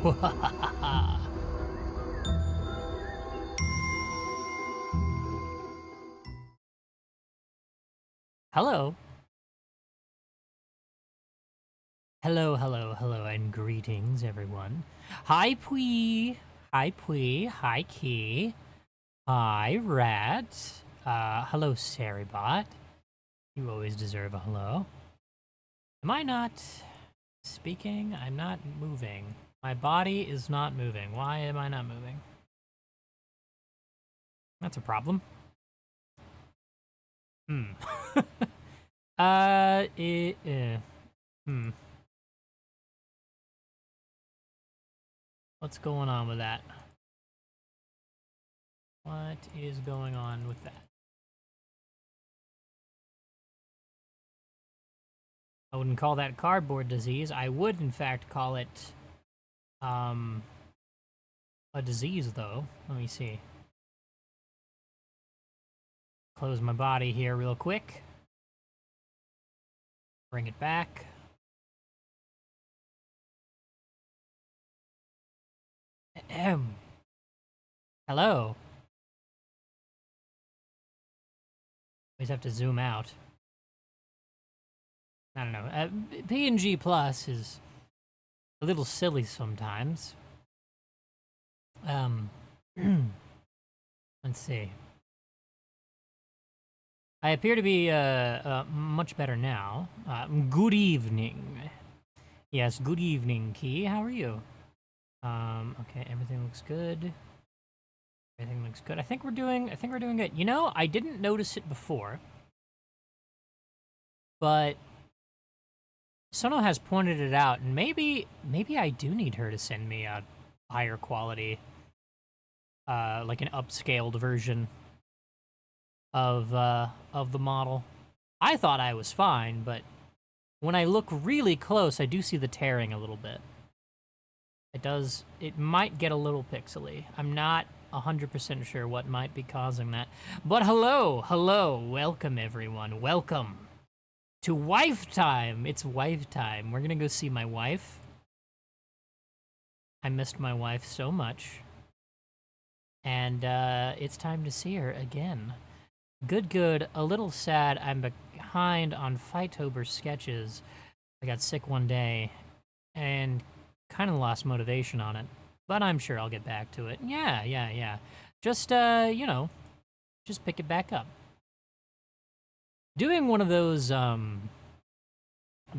Hello. Hello, hello, hello, and greetings, everyone. Hi, Pwee. Hi, Pwee. Hi, Key. Hi, Rat. Hello, Saribot. You always deserve a hello. Am I not speaking? I'm not moving. My body is not moving. Why am I not moving? That's a problem. Uh, it, uh, hmm. What's going on with that? What is going on with that? I wouldn't call that cardboard disease. I would, in fact, call it, a disease, though. Let me see. Close my body here real quick. Bring it back. Ahem. Hello. Always have to zoom out. I don't know. PNG Plus is a little silly sometimes. Let's see. I appear to be much better now. Good evening. Yes, good evening, Key. How are you? Okay, everything looks good. Everything looks good. I think we're doing good. You know, I didn't notice it before, but Sono has pointed it out, and maybe I do need her to send me a higher quality, like an upscaled version of the model. I thought I was fine, but when I look really close, I do see the tearing a little bit. It might get a little pixely. I'm not 100% sure what might be causing that. But hello, welcome everyone, welcome to wife time. It's wife time. We're gonna go see my wife. I missed my wife so much. And it's time to see her again. Good, a little sad. I'm behind on Fightober sketches. I got sick one day and kind of lost motivation on it. But I'm sure I'll get back to it. Yeah. Just, you know, just pick it back up. Doing one of those,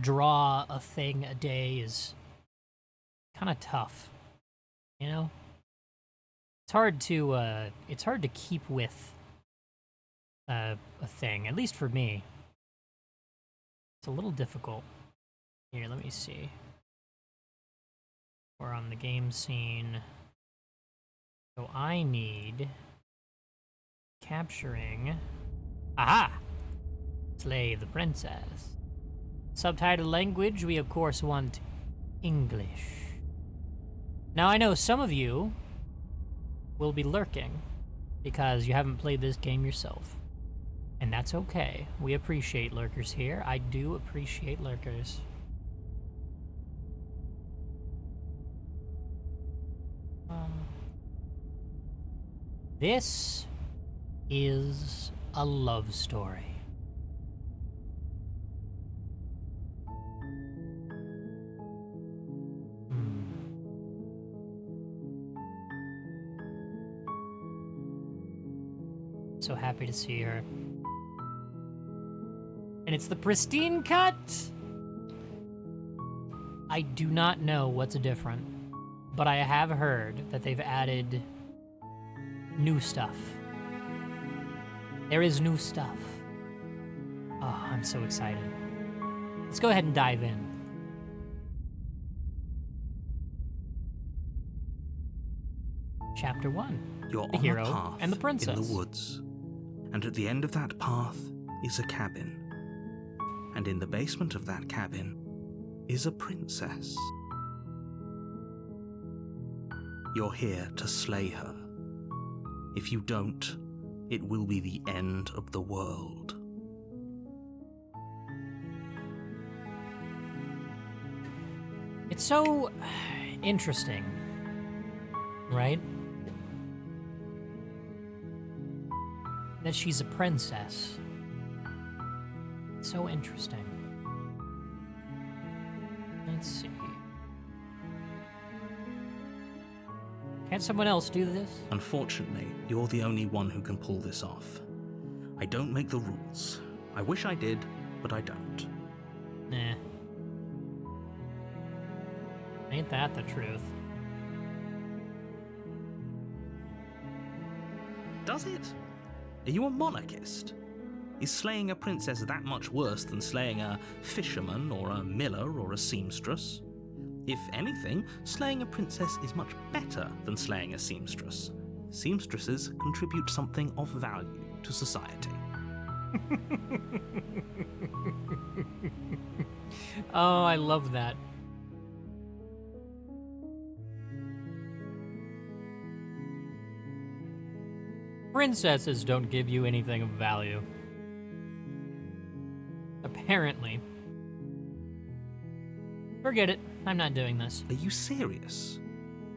draw a thing a day is kind of tough, you know? It's hard to keep with a thing, at least for me. It's a little difficult. Here, let me see. We're on the game scene. So I need capturing. Aha! Slay the princess. Subtitle language, we of course want English. Now I know some of you will be lurking because you haven't played this game yourself. And that's okay. We appreciate lurkers here. I do appreciate lurkers. This is a love story. So happy to see her. And it's the Pristine cut! I do not know what's different, but I have heard that they've added new stuff. There is new stuff. Oh, I'm so excited. Let's go ahead and dive in. Chapter 1. You're the on hero a path and the princess. in the woods, and at the end of that path is a cabin. And in the basement of that cabin is a princess. You're here to slay her. If you don't, it will be the end of the world. interesting, right? That she's a princess. So interesting. Let's see. Can't someone else do this? Unfortunately, you're the only one who can pull this off. I don't make the rules. I wish I did, but I don't. Nah. Ain't that the truth? Does it? Are you a monarchist? Is slaying a princess that much worse than slaying a fisherman or a miller or a seamstress? If anything, slaying a princess is much better than slaying a seamstress. Seamstresses contribute something of value to society. Oh, I love that. Princesses don't give you anything of value. Apparently. Forget it. I'm not doing this. Are you serious?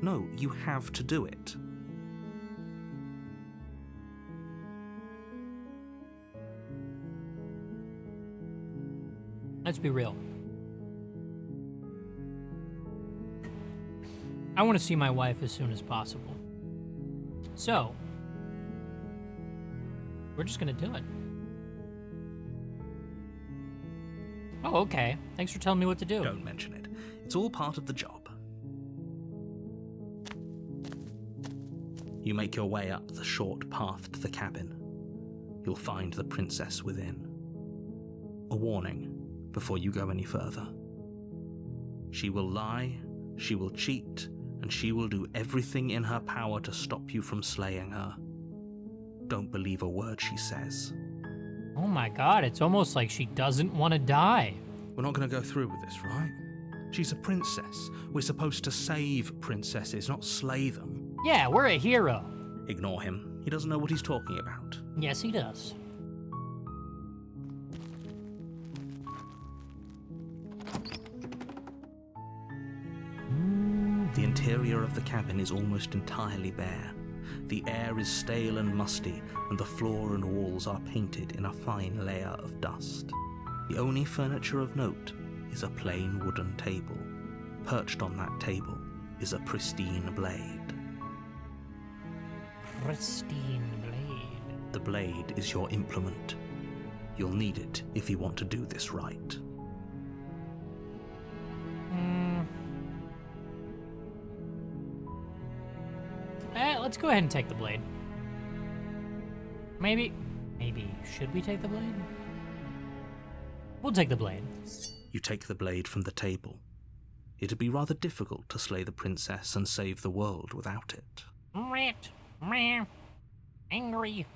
No, you have to do it. Let's be real. I want to see my wife as soon as possible. So, we're just gonna do it. Oh, okay. Thanks for telling me what to do. Don't mention it. It's all part of the job. You make your way up the short path to the cabin. You'll find the princess within. A warning before you go any further. She will lie, she will cheat, and she will do everything in her power to stop you from slaying her. Don't believe a word she says. Oh my god, it's almost like she doesn't want to die. We're not going to go through with this, right? She's a princess. We're supposed to save princesses, not slay them. Yeah, we're a hero. Ignore him. He doesn't know what he's talking about. Yes, he does. The interior of the cabin is almost entirely bare. The air is stale and musty, and the floor and walls are painted in a fine layer of dust. The only furniture of note is a plain wooden table. Perched on that table is a pristine blade. Pristine blade. The blade is your implement. You'll need it if you want to do this right. Let's go ahead and take the blade. Maybe, should we take the blade? We'll take the blade. You take the blade from the table. It'd be rather difficult to slay the princess and save the world without it. Rat, meh, angry.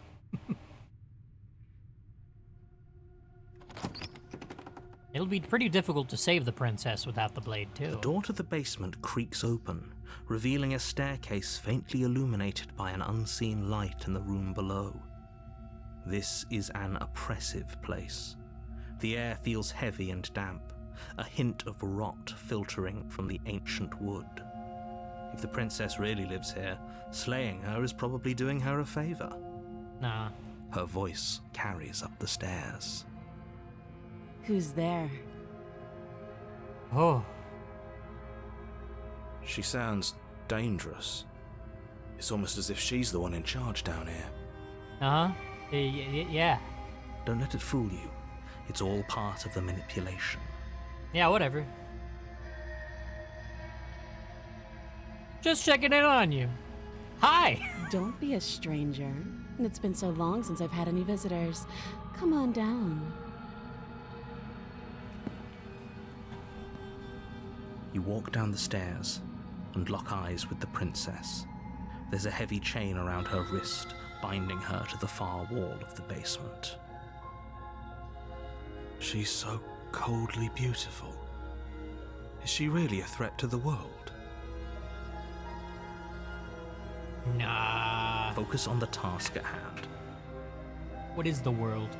It'll be pretty difficult to save the princess without the blade, too. The door to the basement creaks open, revealing a staircase faintly illuminated by an unseen light in the room below. This is an oppressive place. The air feels heavy and damp, a hint of rot filtering from the ancient wood. If the princess really lives here, slaying her is probably doing her a favor. Nah. Her voice carries up the stairs. Who's there? Oh. She sounds dangerous. It's almost as if she's the one in charge down here. Uh-huh. Yeah. Don't let it fool you. It's all part of the manipulation. Yeah, whatever. Just checking in on you. Hi! Don't be a stranger. It's been so long since I've had any visitors. Come on down. You walk down the stairs and lock eyes with the princess. There's a heavy chain around her wrist, binding her to the far wall of the basement. She's so coldly beautiful. Is she really a threat to the world? Nah. Focus on the task at hand. What is the world?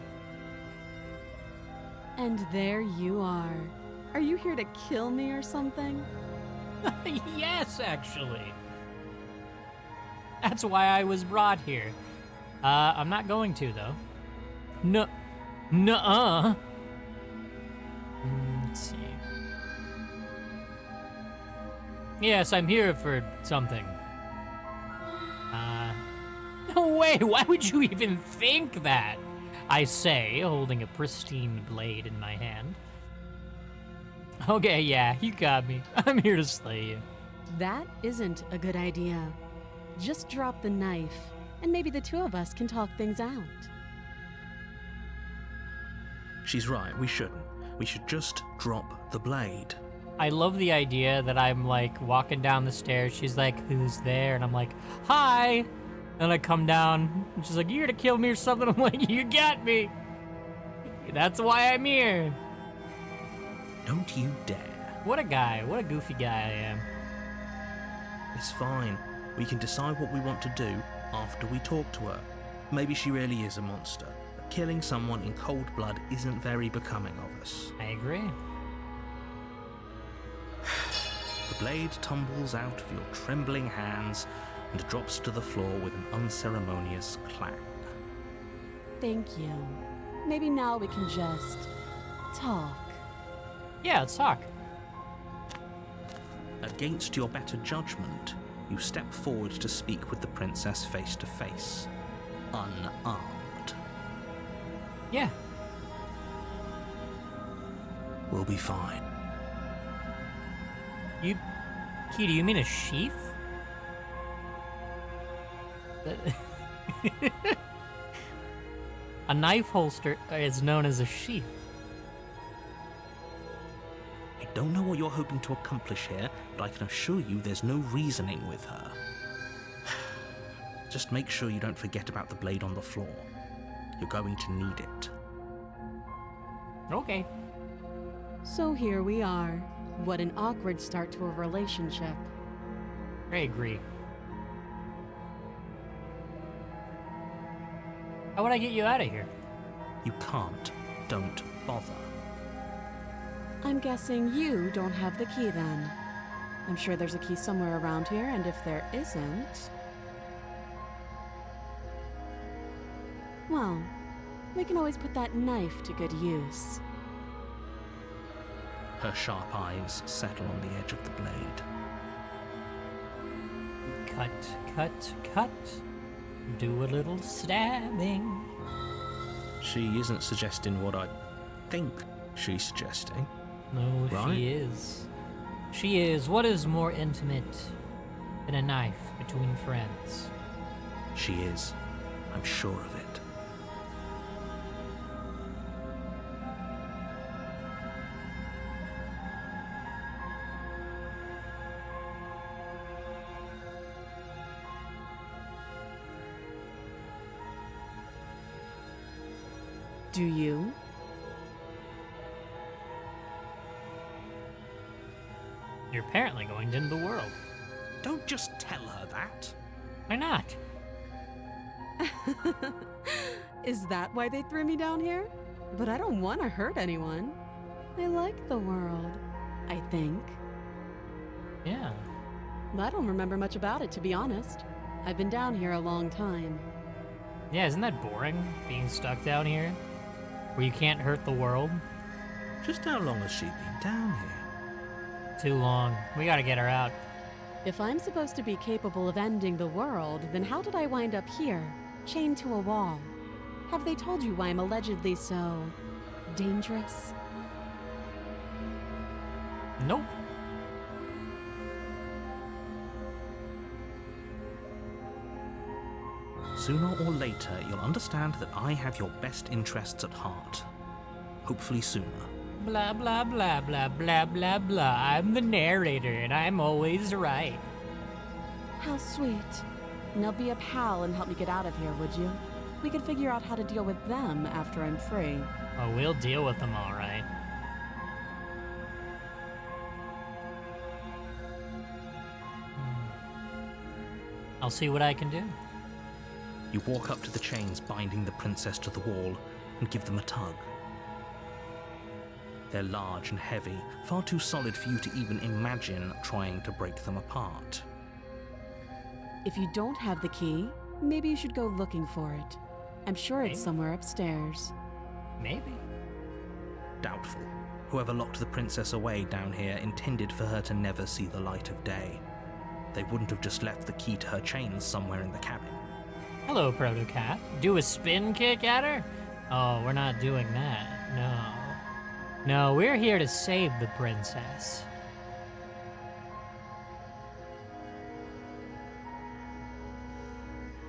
And there you are. Are you here to kill me or something? Yes, actually. That's why I was brought here. I'm not going to, though. No. Nuh-uh. Let's see. Yes, I'm here for something. No way, why would you even think that? I say, holding a pristine blade in my hand. Okay, yeah, you got me. I'm here to slay you. That isn't a good idea. Just drop the knife, and maybe the two of us can talk things out. She's right, we shouldn't. We should just drop the blade. I love the idea that I'm like walking down the stairs. She's like, who's there? And I'm like, hi. And I come down. And she's like, you here to kill me or something? I'm like, you got me. That's why I'm here. Don't you dare. What a guy. What a goofy guy I am. It's fine. We can decide what we want to do after we talk to her. Maybe she really is a monster. But killing someone in cold blood isn't very becoming of us. I agree. The blade tumbles out of your trembling hands and drops to the floor with an unceremonious clang. Thank you. Maybe now we can just talk. Yeah, let's talk. Against your better judgment, you step forward to speak with the princess face to face, unarmed. Yeah. We'll be fine. Key, do you mean a sheath? A knife holster is known as a sheath. I don't know what you're hoping to accomplish here, but I can assure you there's no reasoning with her. Just make sure you don't forget about the blade on the floor. You're going to need it. Okay. So here we are. What an awkward start to a relationship. I agree. How would I get you out of here? You can't. Don't bother. I'm guessing you don't have the key then. I'm sure there's a key somewhere around here, and if there isn't... well, we can always put that knife to good use. Her sharp eyes settle on the edge of the blade. Cut, cut, cut. Do a little stabbing. She isn't suggesting what I think she's suggesting. No, Right? she is. She is. What is more intimate than a knife between friends? She is. I'm sure of it. Do you? You're apparently going to end the world. Don't just tell her that. Why not? Is that why they threw me down here? But I don't want to hurt anyone. I like the world, I think. Yeah. I don't remember much about it, to be honest. I've been down here a long time. Yeah, isn't that boring, being stuck down here? Where you can't hurt the world? Just how long has she been down here? Too long. We gotta get her out. If I'm supposed to be capable of ending the world, then how did I wind up here, chained to a wall? Have they told you why I'm allegedly so dangerous? Nope. Sooner or later, you'll understand that I have your best interests at heart. Hopefully sooner. Blah, blah, blah, blah, blah, blah, blah. I'm the narrator, and I'm always right. How sweet. Now be a pal and help me get out of here, would you? We could figure out how to deal with them after I'm free. Oh, we'll deal with them all right. I'll see what I can do. You walk up to the chains binding the princess to the wall and give them a tug. They're large and heavy, far too solid for you to even imagine trying to break them apart. If you don't have the key, maybe you should go looking for it. I'm sure it's Maybe. somewhere upstairs. Maybe. Doubtful. Whoever locked the princess away down here intended for her to never see the light of day. They wouldn't have just left the key to her chains somewhere in the cabin. Hello, Proto-Cat. Do a spin kick at her? Oh, we're not doing that. No. No, we're here to save the princess.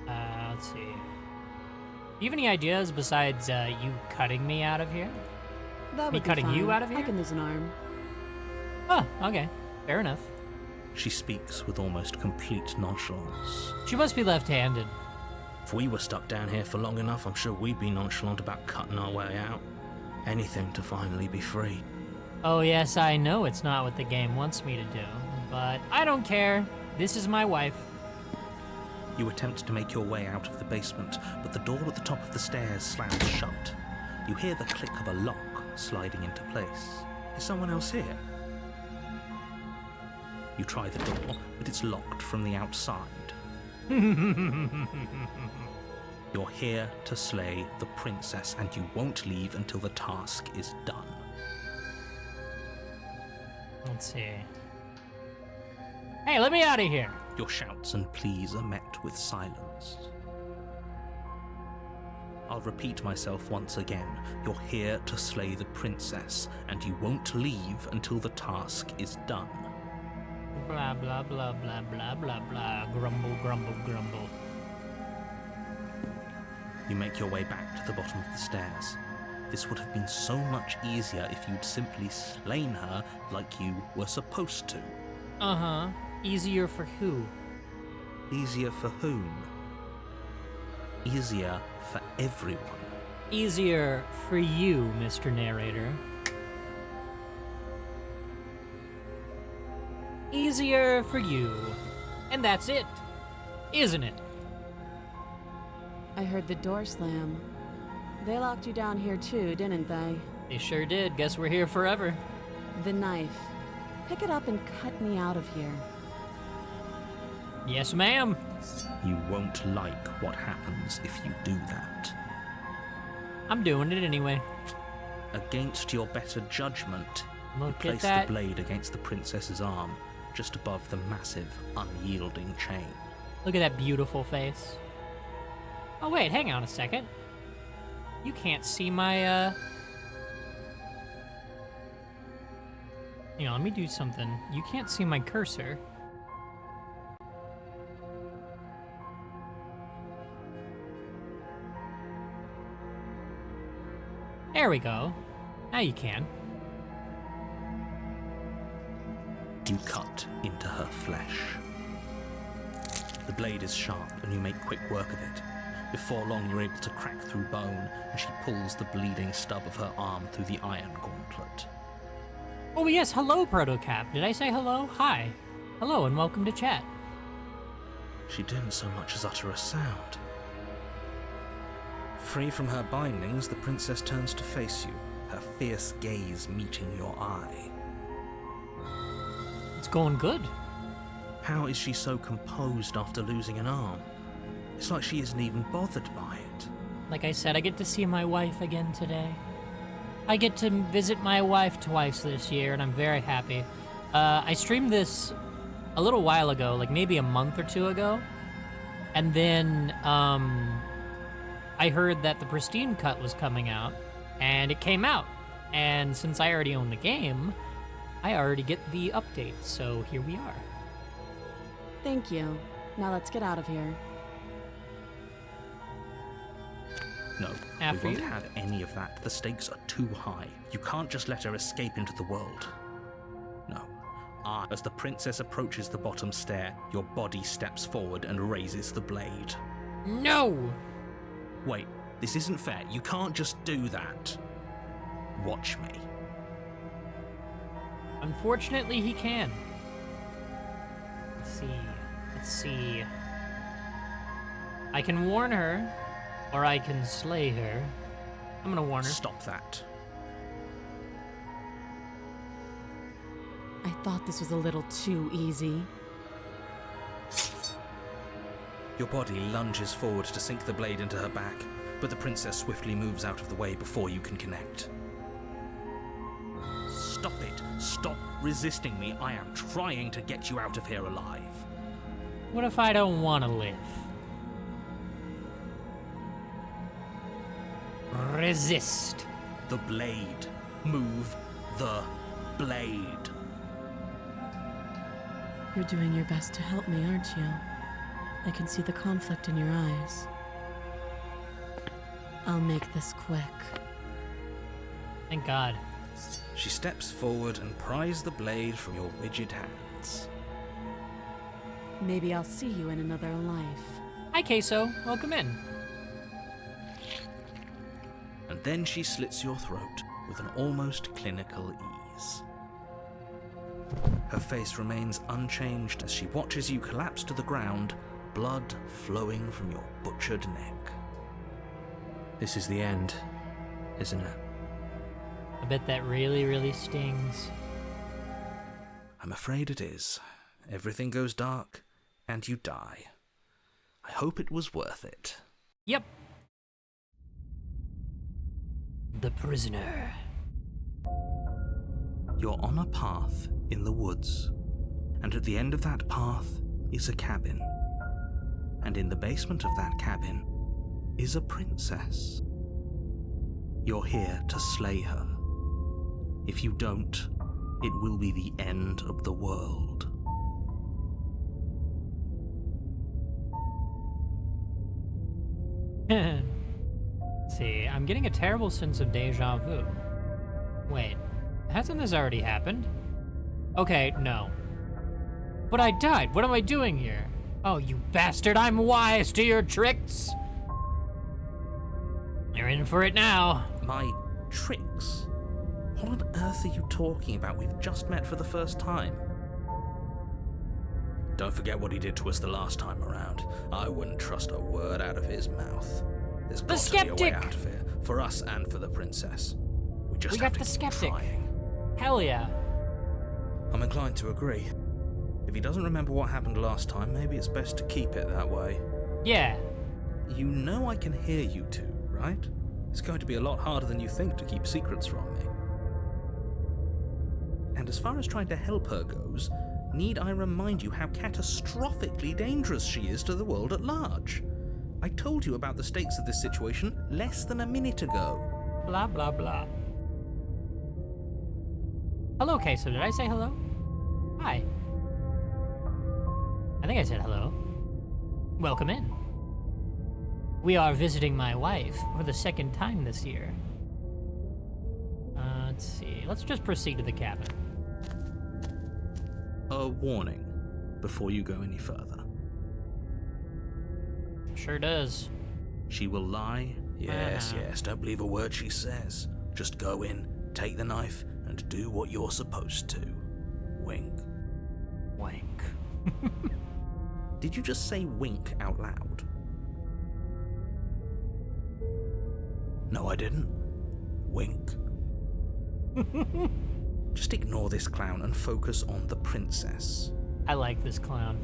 Let's see. Do you have any ideas besides you cutting me out of here? That Me would be cutting you fine. out of I here? can lose an arm. Oh, okay. Fair enough. She speaks with almost complete nonchalance. She must be left-handed. If we were stuck down here for long enough, I'm sure we'd be nonchalant about cutting our way out. Anything to finally be free. Oh yes, I know it's not what the game wants me to do, but I don't care. This is my wife. You attempt to make your way out of the basement, but the door at the top of the stairs slams shut. You hear the click of a lock sliding into place. Is someone else here? You try the door, but it's locked from the outside. You're here to slay the princess, and you won't leave until the task is done. Let's see. Hey, let me out of here. Your shouts and pleas are met with silence. I'll repeat myself once again. You're here to slay the princess, and you won't leave until the task is done. Blah, blah, blah, blah, blah, blah, blah. Grumble, grumble, grumble. You make your way back to the bottom of the stairs. This would have been so much easier if you'd simply slain her like you were supposed to. Uh-huh. Easier for who? Easier for whom? Easier for everyone. Easier for you, Mr. Narrator. Easier for you. And that's it, isn't it? I heard the door slam. They locked you down here too, didn't they? They sure did. Guess we're here forever. The knife. Pick it up and cut me out of here. Yes, ma'am. You won't like what happens if you do that. I'm doing it anyway. Against your better judgment, you Look at place that. the blade against the princess's arm, just above the massive, unyielding chain. Look at that beautiful face. Oh, wait, hang on a second. You can't see my, Hang on, let me do something. You can't see my cursor. There we go. Now you can. You cut into her flesh. The blade is sharp, and you make quick work of it. Before long, you're able to crack through bone, and she pulls the bleeding stub of her arm through the iron gauntlet. Oh yes, hello, Proto-Cap. Did I say hello? Hi. Hello, and welcome to chat. She didn't so much as utter a sound. Free from her bindings, the princess turns to face you, her fierce gaze meeting your eye. It's going good. How is she so composed after losing an arm? It's like she isn't even bothered by it. Like I said, I get to see my wife again today. I get to visit my wife twice this year, and I'm very happy. I streamed this a little while ago, like maybe a month or two ago. And then, I heard that the Pristine cut was coming out, and it came out. And since I already own the game, I already get the update, so here we are. Thank you. Now let's get out of here. No, After we won't you. have any of that. The stakes are too high. You can't just let her escape into the world. No. As the princess approaches the bottom stair, your body steps forward and raises the blade. No! Wait, this isn't fair. You can't just do that. Watch me. Unfortunately, he can. Let's see. Let's see. I can warn her, or I can slay her. I'm gonna warn her. Stop that. thought this was a little too easy. Your body lunges forward to sink the blade into her back, but the princess swiftly moves out of the way before you can connect. Stop it! Stop resisting me! I am trying to get you out of here alive. What if I don't want to live? Resist. The blade. Move the blade. You're doing your best to help me, aren't you? I can see the conflict in your eyes. I'll make this quick. Thank God. She steps forward and pries the blade from your rigid hands. Maybe I'll see you in another life. Hi, Queso. Welcome in. And then she slits your throat with an almost clinical ease. Her face remains unchanged as she watches you collapse to the ground, blood flowing from your butchered neck. This is the end, isn't it? I bet that really, really stings. I'm afraid it is. Everything goes dark, and you die. I hope it was worth it. Yep. The prisoner. You're on a path in the woods, and at the end of that path is a cabin. And in the basement of that cabin is a princess. You're here to slay her. If you don't, it will be the end of the world. See, I'm getting a terrible sense of deja vu. Wait, hasn't this already happened? Okay, no. But I died. What am I doing here? Oh, you bastard, I'm wise to your tricks. You're in for it now. My tricks? What on earth are you talking about? We've just met for the first time. Don't forget what he did to us the last time around. I wouldn't trust a word out of his mouth. There's got to be a way out of here, for us and for the princess. We just have to keep trying. Hell yeah. I'm inclined to agree. If he doesn't remember what happened last time, maybe it's best to keep it that way. Yeah. You know I can hear you two, right? It's going to be a lot harder than you think to keep secrets from me. And as far as trying to help her goes, need I remind you how catastrophically dangerous she is to the world at large? I told you about the stakes of this situation less than a minute ago. Blah, blah, blah. Hello, Queso. Did I say hello? Hi. I think I said hello. Welcome in. We are visiting my wife for the second time this year. Let's see. Let's just proceed to the cabin. A warning before you go any further. Sure does. She will lie. Yes, don't believe a word she says. Just go in, take the knife, and do what you're supposed to. Wink. Wank. Did you just say wink out loud? No, I didn't. Wink. Just ignore this clown and focus on the princess. I like this clown.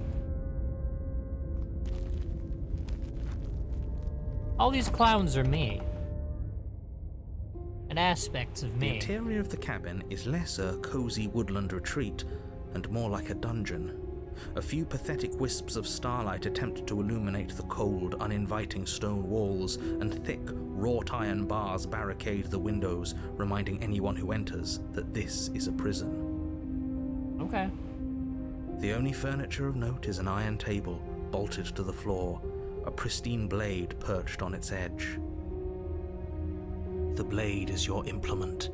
All these clowns are me. And aspects of The me. interior of the cabin is less a cozy woodland retreat and more like a dungeon. A few pathetic wisps of starlight attempt to illuminate the cold, uninviting stone walls, and thick, wrought iron bars barricade the windows, reminding anyone who enters that this is a prison. Okay. The only furniture of note is an iron table, bolted to the floor, a pristine blade perched on its edge. The blade is your implement.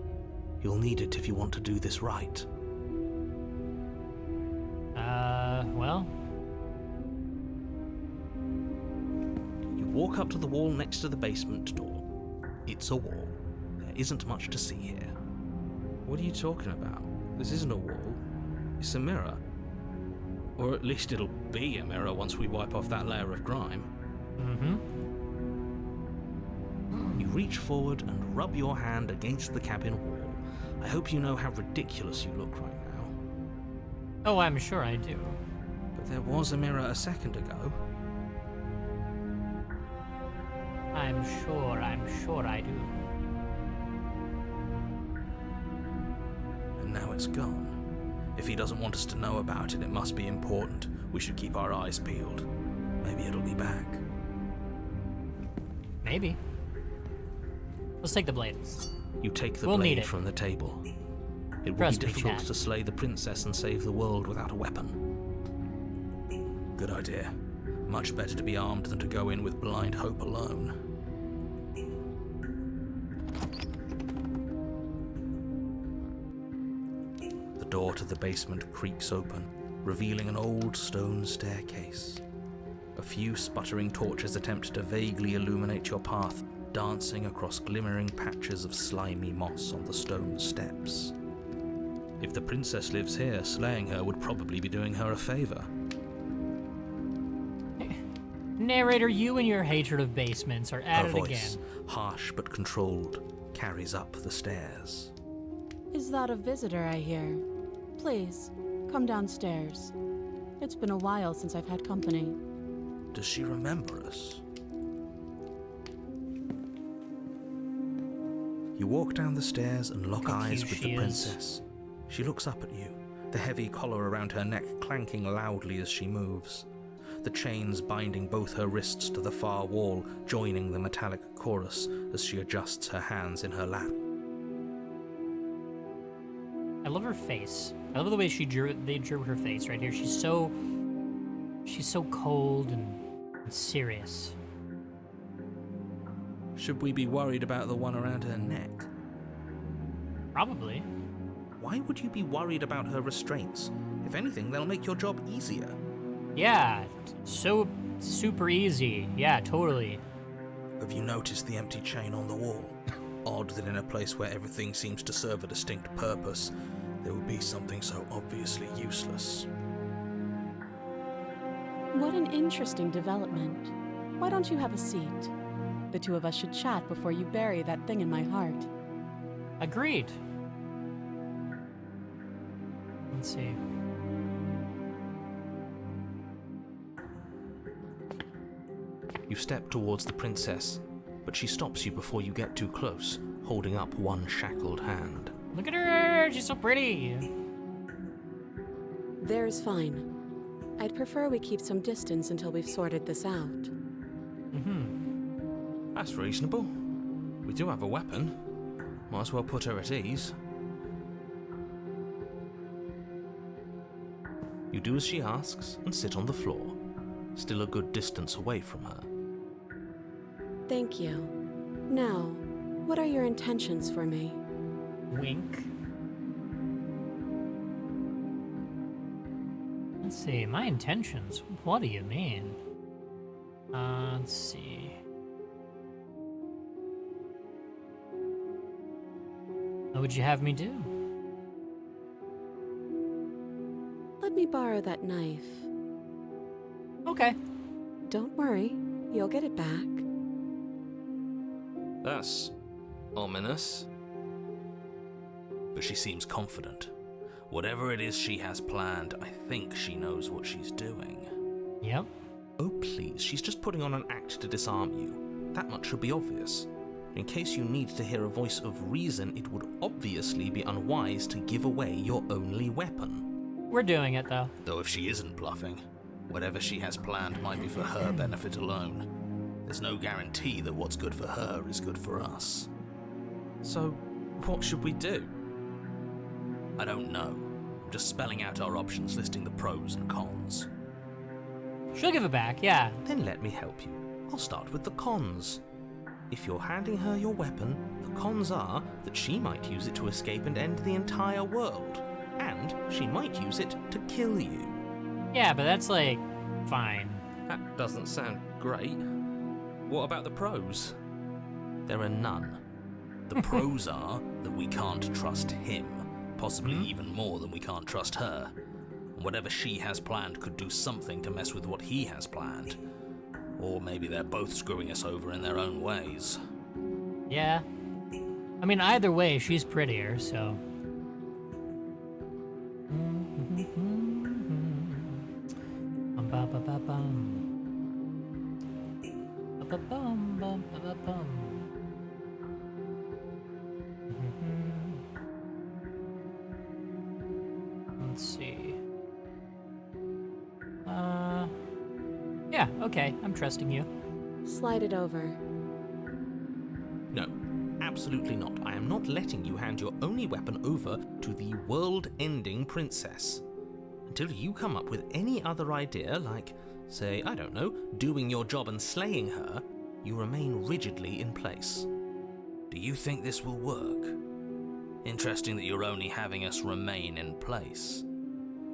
You'll need it if you want to do this right. Well. You walk up to the wall next to the basement door. It's a wall. There isn't much to see here. What are you talking about? This isn't a wall. It's a mirror. Or at least it'll be a mirror once we wipe off that layer of grime. Mm-hmm. You reach forward and rub your hand against the cabin wall. I hope you know how ridiculous you look right now. Oh, I'm sure I do. But there was a mirror a second ago. I'm sure I do. And now it's gone. If he doesn't want us to know about it, it must be important. We should keep our eyes peeled. Maybe it'll be back. Maybe. Let's take the blade. You take the We'll need blade it. from the table. It will Trust be me, difficult chat. to slay the princess and save the world without a weapon. Good idea. Much better to be armed than to go in with blind hope alone. The door to the basement creaks open, revealing an old stone staircase. A few sputtering torches attempt to vaguely illuminate your path, dancing across glimmering patches of slimy moss on the stone steps. If the princess lives here, slaying her would probably be doing her a favor. Narrator, you and your hatred of basements are at Her it voice, again. harsh but controlled, carries up the stairs. Is that a visitor I hear? Please, come downstairs. It's been a while since I've had company. Does she remember us? You walk down the stairs and lock How eyes cute with she the is. princess. She looks up at you, the heavy collar around her neck clanking loudly as she moves. The chains binding both her wrists to the far wall, joining the metallic chorus as she adjusts her hands in her lap. I love her face. I love the way they drew her face right here. She's so cold and serious. Should we be worried about the one around her neck? Probably. Why would you be worried about her restraints? If anything, they'll make your job easier. Yeah, so super easy. Yeah, totally. Have you noticed the empty chain on the wall? Odd that in a place where everything seems to serve a distinct purpose, there would be something so obviously useless. What an interesting development. Why don't you have a seat? The two of us should chat before you bury that thing in my heart. Agreed. Let's see. You step towards the princess, but she stops you before you get too close, holding up one shackled hand. Look at her! She's so pretty! There's fine. I'd prefer we keep some distance until we've sorted this out. Mm-hmm. That's reasonable. We do have a weapon. Might as well put her at ease. You do as she asks and sit on the floor, still a good distance away from her. Thank you. Now, what are your intentions for me? Wink. Let's see, my intentions. What do you mean? Let's see. What would you have me do? Let me borrow that knife. Okay. Don't worry, you'll get it back. That's ominous. But she seems confident. Whatever it is she has planned, I think she knows what she's doing. Yep. Oh please, she's just putting on an act to disarm you. That much should be obvious. In case you need to hear a voice of reason, it would obviously be unwise to give away your only weapon. We're doing it, though. Though if she isn't bluffing, whatever she has planned might be for her benefit alone. There's no guarantee that what's good for her is good for us. So, what should we do? I don't know. I'm just spelling out our options, listing the pros and cons. She'll give it back, yeah. Then let me help you. I'll start with the cons. If you're handing her your weapon, the cons are that she might use it to escape and end the entire world. And she might use it to kill you. Yeah, but that's like, fine. That doesn't sound great. What about the pros? There are none. The pros are that we can't trust him, possibly even more than we can't trust her. And whatever she has planned could do something to mess with what he has planned. Or maybe they're both screwing us over in their own ways. Yeah. I mean, either way, she's prettier, so. Yeah, okay, I'm trusting you. Slide it over. No, absolutely not. I am not letting you hand your only weapon over to the world-ending princess. Until you come up with any other idea, like, say, I don't know, doing your job and slaying her, you remain rigidly in place. Do you think this will work? Interesting that you're only having us remain in place.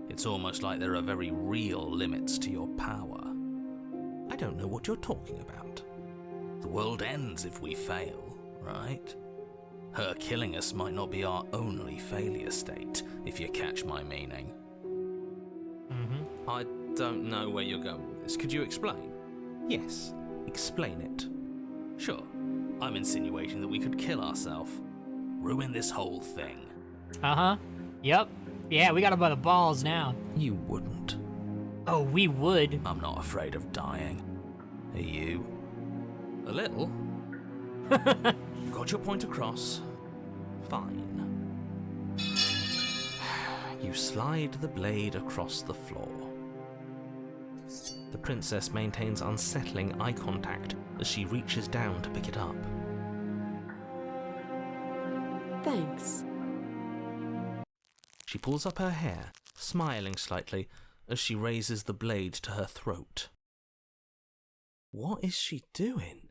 It's almost like there are very real limits to your power. I don't know what you're talking about. The world ends if we fail, right? Her killing us might not be our only failure state, if you catch my meaning. I don't know where you're going with this. Could you explain? Yes, explain it. Sure, I'm insinuating that we could kill ourselves. Ruin this whole thing. Uh-huh. Yep. Yeah, we got him by the balls now. You wouldn't. Oh, we would. I'm not afraid of dying. Are you? A little. Got your point across. Fine. You slide the blade across the floor. The princess maintains unsettling eye contact as she reaches down to pick it up. Thanks. She pulls up her hair, smiling slightly as she raises the blade to her throat. What is she doing?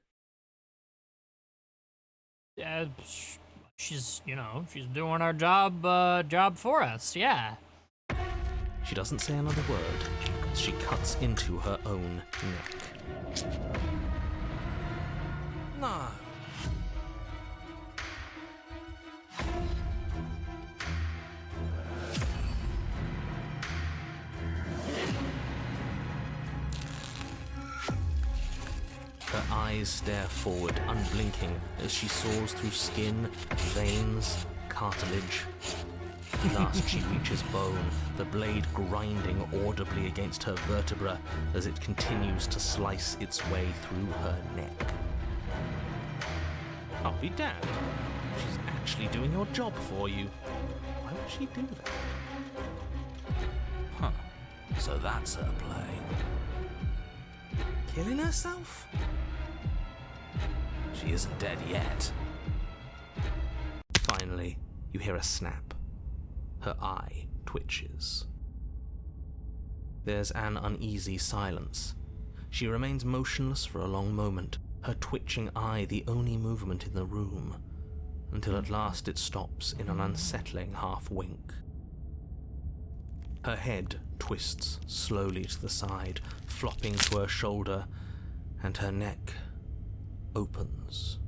She's doing our job for us, yeah. She doesn't say another word as she cuts into her own neck. No. Her eyes stare forward, unblinking, as she saws through skin, veins, cartilage. Last she reaches bone, the blade grinding audibly against her vertebra as it continues to slice its way through her neck. I'll be damned. She's actually doing your job for you. Why would she do that? Huh. So that's her play. Killing herself? She isn't dead yet. Finally, you hear a snap. Her eye twitches. There's an uneasy silence. She remains motionless for a long moment, her twitching eye the only movement in the room, until at last it stops in an unsettling half-wink. Her head twists slowly to the side, flopping to her shoulder, and her neck opens.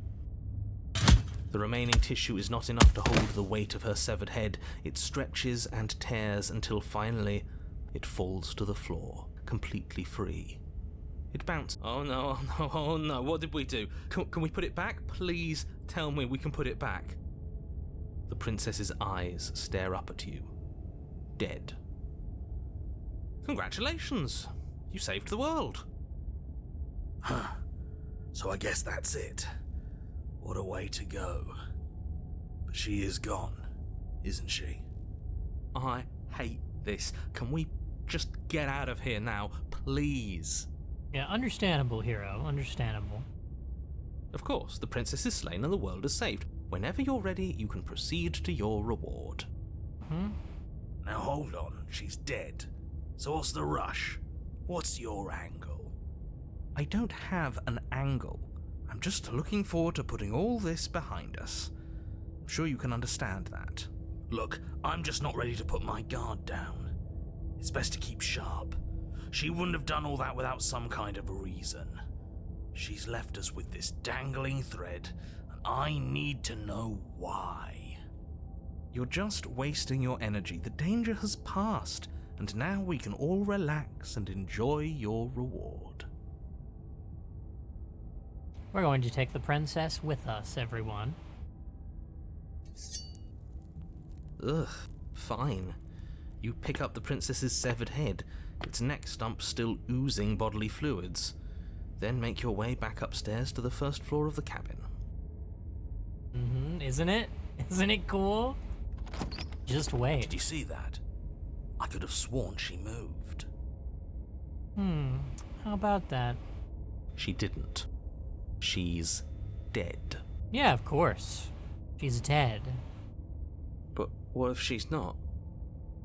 The remaining tissue is not enough to hold the weight of her severed head. It stretches and tears until finally it falls to the floor, completely free. It bounces. Oh no, oh no, oh no, what did we do? Can we put it back? Please tell me we can put it back. The princess's eyes stare up at you, dead. Congratulations, you saved the world. Huh. So I guess that's it. What a way to go. But she is gone, isn't she? I hate this. Can we just get out of here now, please? Yeah, understandable, hero. Understandable. Of course, the princess is slain and the world is saved. Whenever you're ready, you can proceed to your reward. Now hold on, she's dead. So what's the rush? What's your angle? I don't have an angle. I'm just looking forward to putting all this behind us. I'm sure you can understand that. Look, I'm just not ready to put my guard down. It's best to keep sharp. She wouldn't have done all that without some kind of a reason. She's left us with this dangling thread, and I need to know why. You're just wasting your energy. The danger has passed, and now we can all relax and enjoy your reward. We're going to take the princess with us, everyone. Ugh, fine. You pick up the princess's severed head, its neck stump still oozing bodily fluids. Then make your way back upstairs to the first floor of the cabin. Isn't it? Isn't it cool? Just wait. Did you see that? I could have sworn she moved. How about that? She didn't. She's dead. Yeah, of course. She's dead. But what if she's not?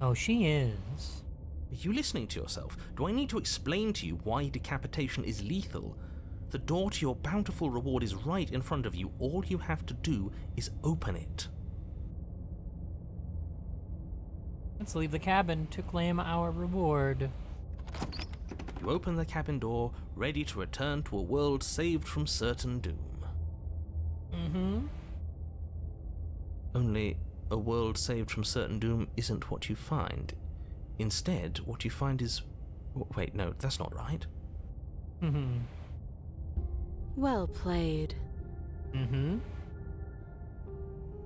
Oh, she is. Are you listening to yourself? Do I need to explain to you why decapitation is lethal? The door to your bountiful reward is right in front of you. All you have to do is open it. Let's leave the cabin to claim our reward. You open the cabin door, ready to return to a world saved from certain doom. Mm-hmm. Only a world saved from certain doom isn't what you find. Instead, what you find is... Wait, no, that's not right. Mm-hmm. Well played. Mm-hmm.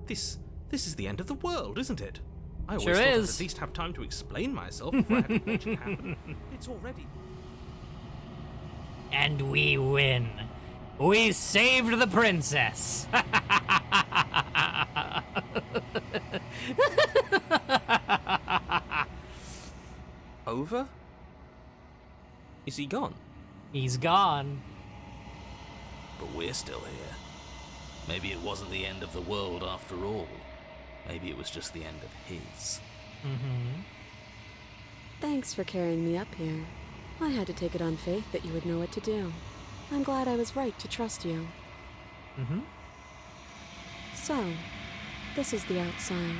This is the end of the world, isn't it? I always Sure thought I'd is. at least have time to explain myself before I had to watch it happen. It's already... And we win. We saved the princess. Over? Is he gone? He's gone. But we're still here. Maybe it wasn't the end of the world after all. Maybe it was just the end of his. Mm-hmm. Thanks for carrying me up here. I had to take it on faith that you would know what to do. I'm glad I was right to trust you. Mm-hmm. So, this is the outside.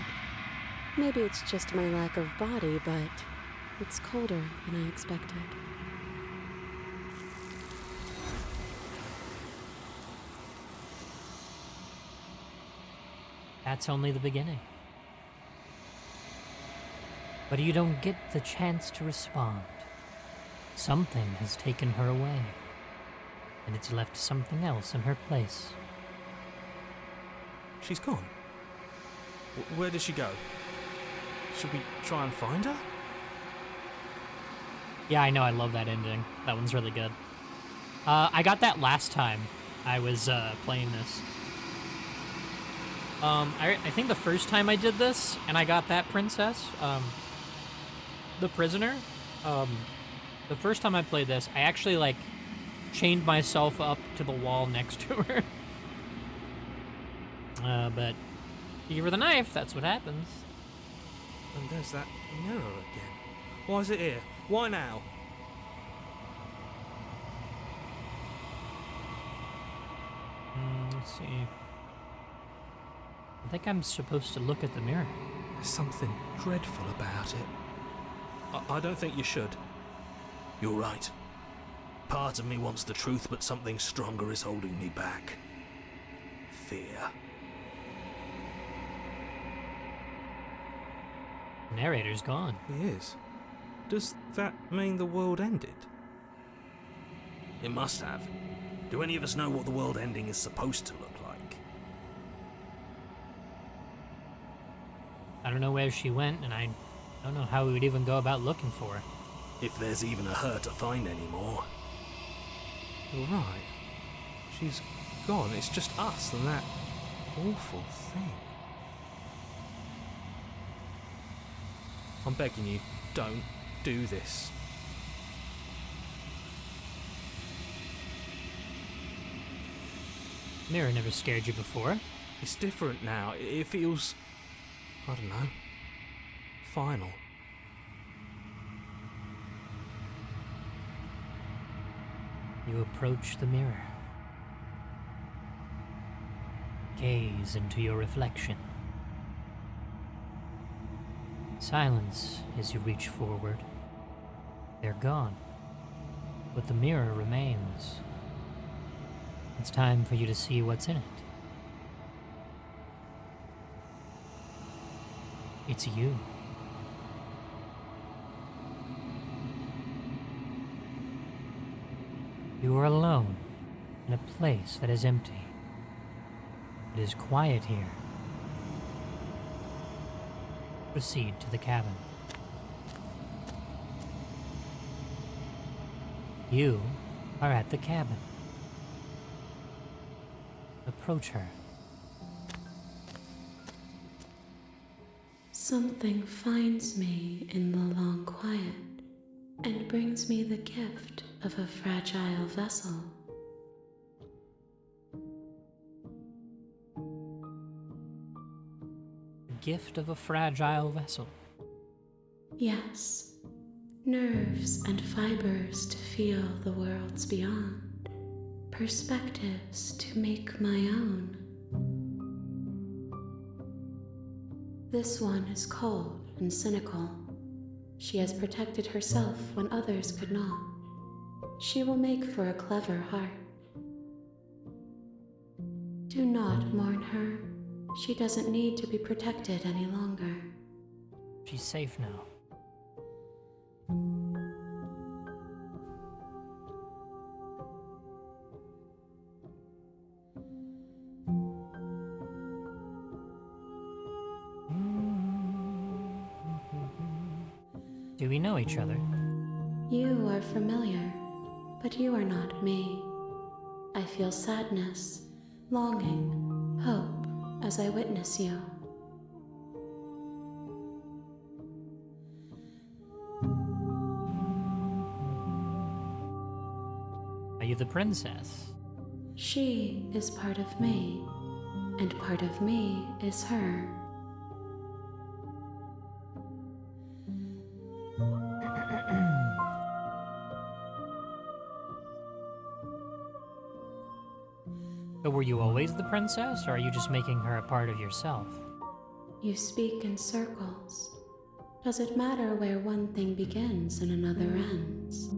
Maybe it's just my lack of body, but it's colder than I expected. That's only the beginning. But you don't get the chance to respond. Something has taken her away, and it's left something else in her place. She's gone. Where did she go? Should we try and find her? Yeah, I know, I love that ending. That one's really good. I got that last time I was playing this. I think the first time I did this, and I got that princess, the prisoner, the first time I played this, I actually, chained myself up to the wall next to her. But you give her the knife, that's what happens. And there's that mirror again. Why is it here? Why now? Let's see. I think I'm supposed to look at the mirror. There's something dreadful about it. I don't think you should. You're right. Part of me wants the truth, but something stronger is holding me back. Fear. The narrator's gone. He is. Does that mean the world ended? It must have. Do any of us know what the world ending is supposed to look like? I don't know where she went, and I don't know how we would even go about looking for her. If there's even a her to find anymore. You're right. She's gone. It's just us and that awful thing. I'm begging you, don't do this. Mirror never scared you before. It's different now. It feels... I don't know. Final. You approach the mirror. Gaze into your reflection. Silence as you reach forward. They're gone, but the mirror remains. It's time for you to see what's in it. It's you. You are alone in a place that is empty. It is quiet here. Proceed to the cabin. You are at the cabin. Approach her. Something finds me in the long quiet. and brings me the gift of a fragile vessel. The gift of a fragile vessel. Yes, nerves and fibers to feel the worlds beyond, perspectives to make my own. This one is cold and cynical. She has protected herself when others could not. She will make for a clever heart. Do not mourn her. She doesn't need to be protected any longer. She's safe now. Do we know each other? You are familiar, but you are not me. I feel sadness, longing, hope as I witness you. Are you the princess? She is part of me, and part of me is her. So were you always the princess, or are you just making her a part of yourself? You speak in circles. Does it matter where one thing begins and another ends?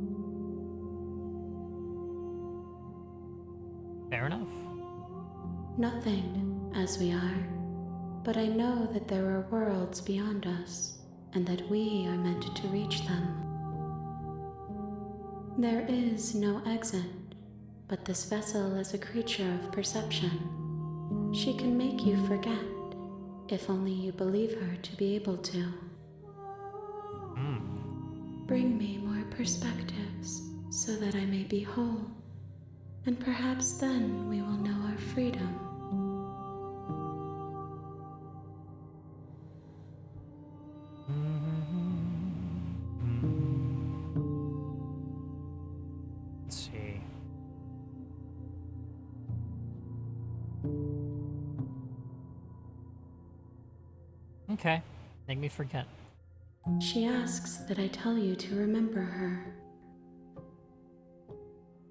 Fair enough. Nothing, as we are. But I know that there are worlds beyond us, and that we are meant to reach them. There is no exit, but this vessel is a creature of perception. She can make you forget, if only you believe her to be able to. Bring me more perspectives, so that I may be whole, and perhaps then we will know our freedom. Let's see. Okay, make me forget. She asks that I tell you to remember her.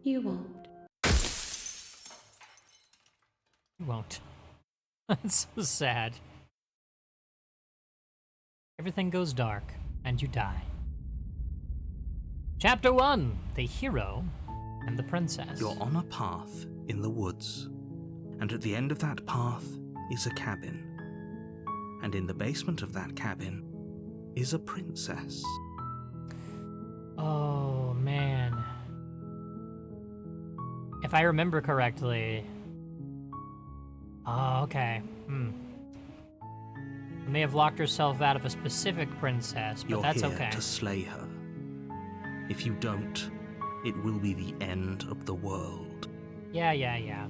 You won't. You won't. That's so sad. Everything goes dark, and you die. Chapter 1, The Hero and the Princess. You're on a path in the woods, and at the end of that path is a cabin. And in the basement of that cabin is a princess. Oh, man. If I remember correctly... Oh, okay. May have locked herself out of a specific princess, but You're that's here okay. to slay her. If you don't, it will be the end of the world. Yeah.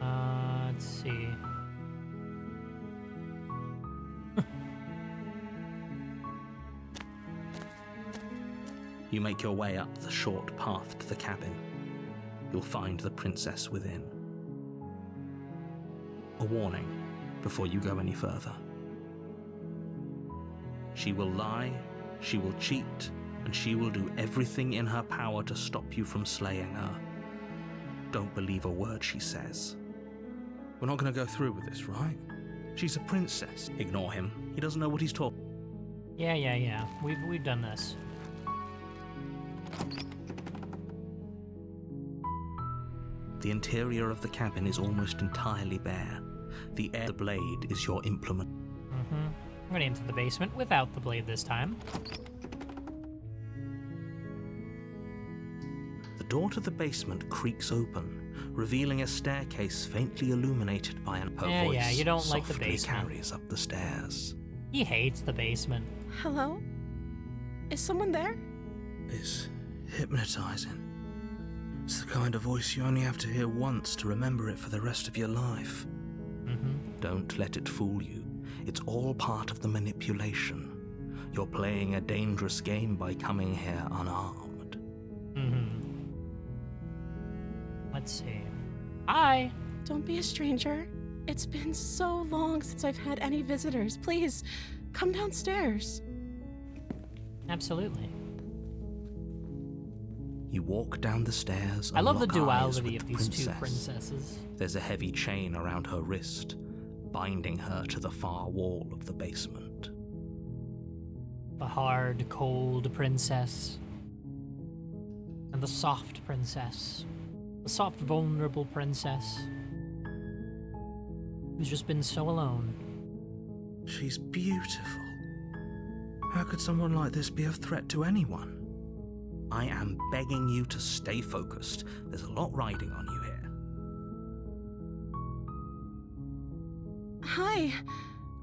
Let's see. You make your way up the short path to the cabin. You'll find the princess within. A warning before you go any further. She will lie, she will cheat, and she will do everything in her power to stop you from slaying her. Don't believe a word she says. We're not going to go through with this, right? She's a princess. Ignore him. He doesn't know what he's talking. Yeah. We've done this. The interior of the cabin is almost entirely bare. The blade is your implement. I'm going into the basement without the blade this time. The door to the basement creaks open, revealing a staircase faintly illuminated by her voice. Yeah, you don't like the softly basement. carries up the stairs. He hates the basement. Hello? Is someone there? It's hypnotizing. It's the kind of voice you only have to hear once to remember it for the rest of your life. Don't let it fool you. It's all part of the manipulation. You're playing a dangerous game by coming here unarmed. Let's see. Hi. Don't be a stranger. It's been so long since I've had any visitors. Please, come downstairs. Absolutely. You walk down the stairs and I love the lock eyes duality with of the these two princess. princesses. There's a heavy chain around her wrist, binding her to the far wall of the basement. The hard, cold princess. And the soft princess. The soft, vulnerable princess. Who's just been so alone. She's beautiful. How could someone like this be a threat to anyone? I am begging you to stay focused. There's a lot riding on you here. Hi.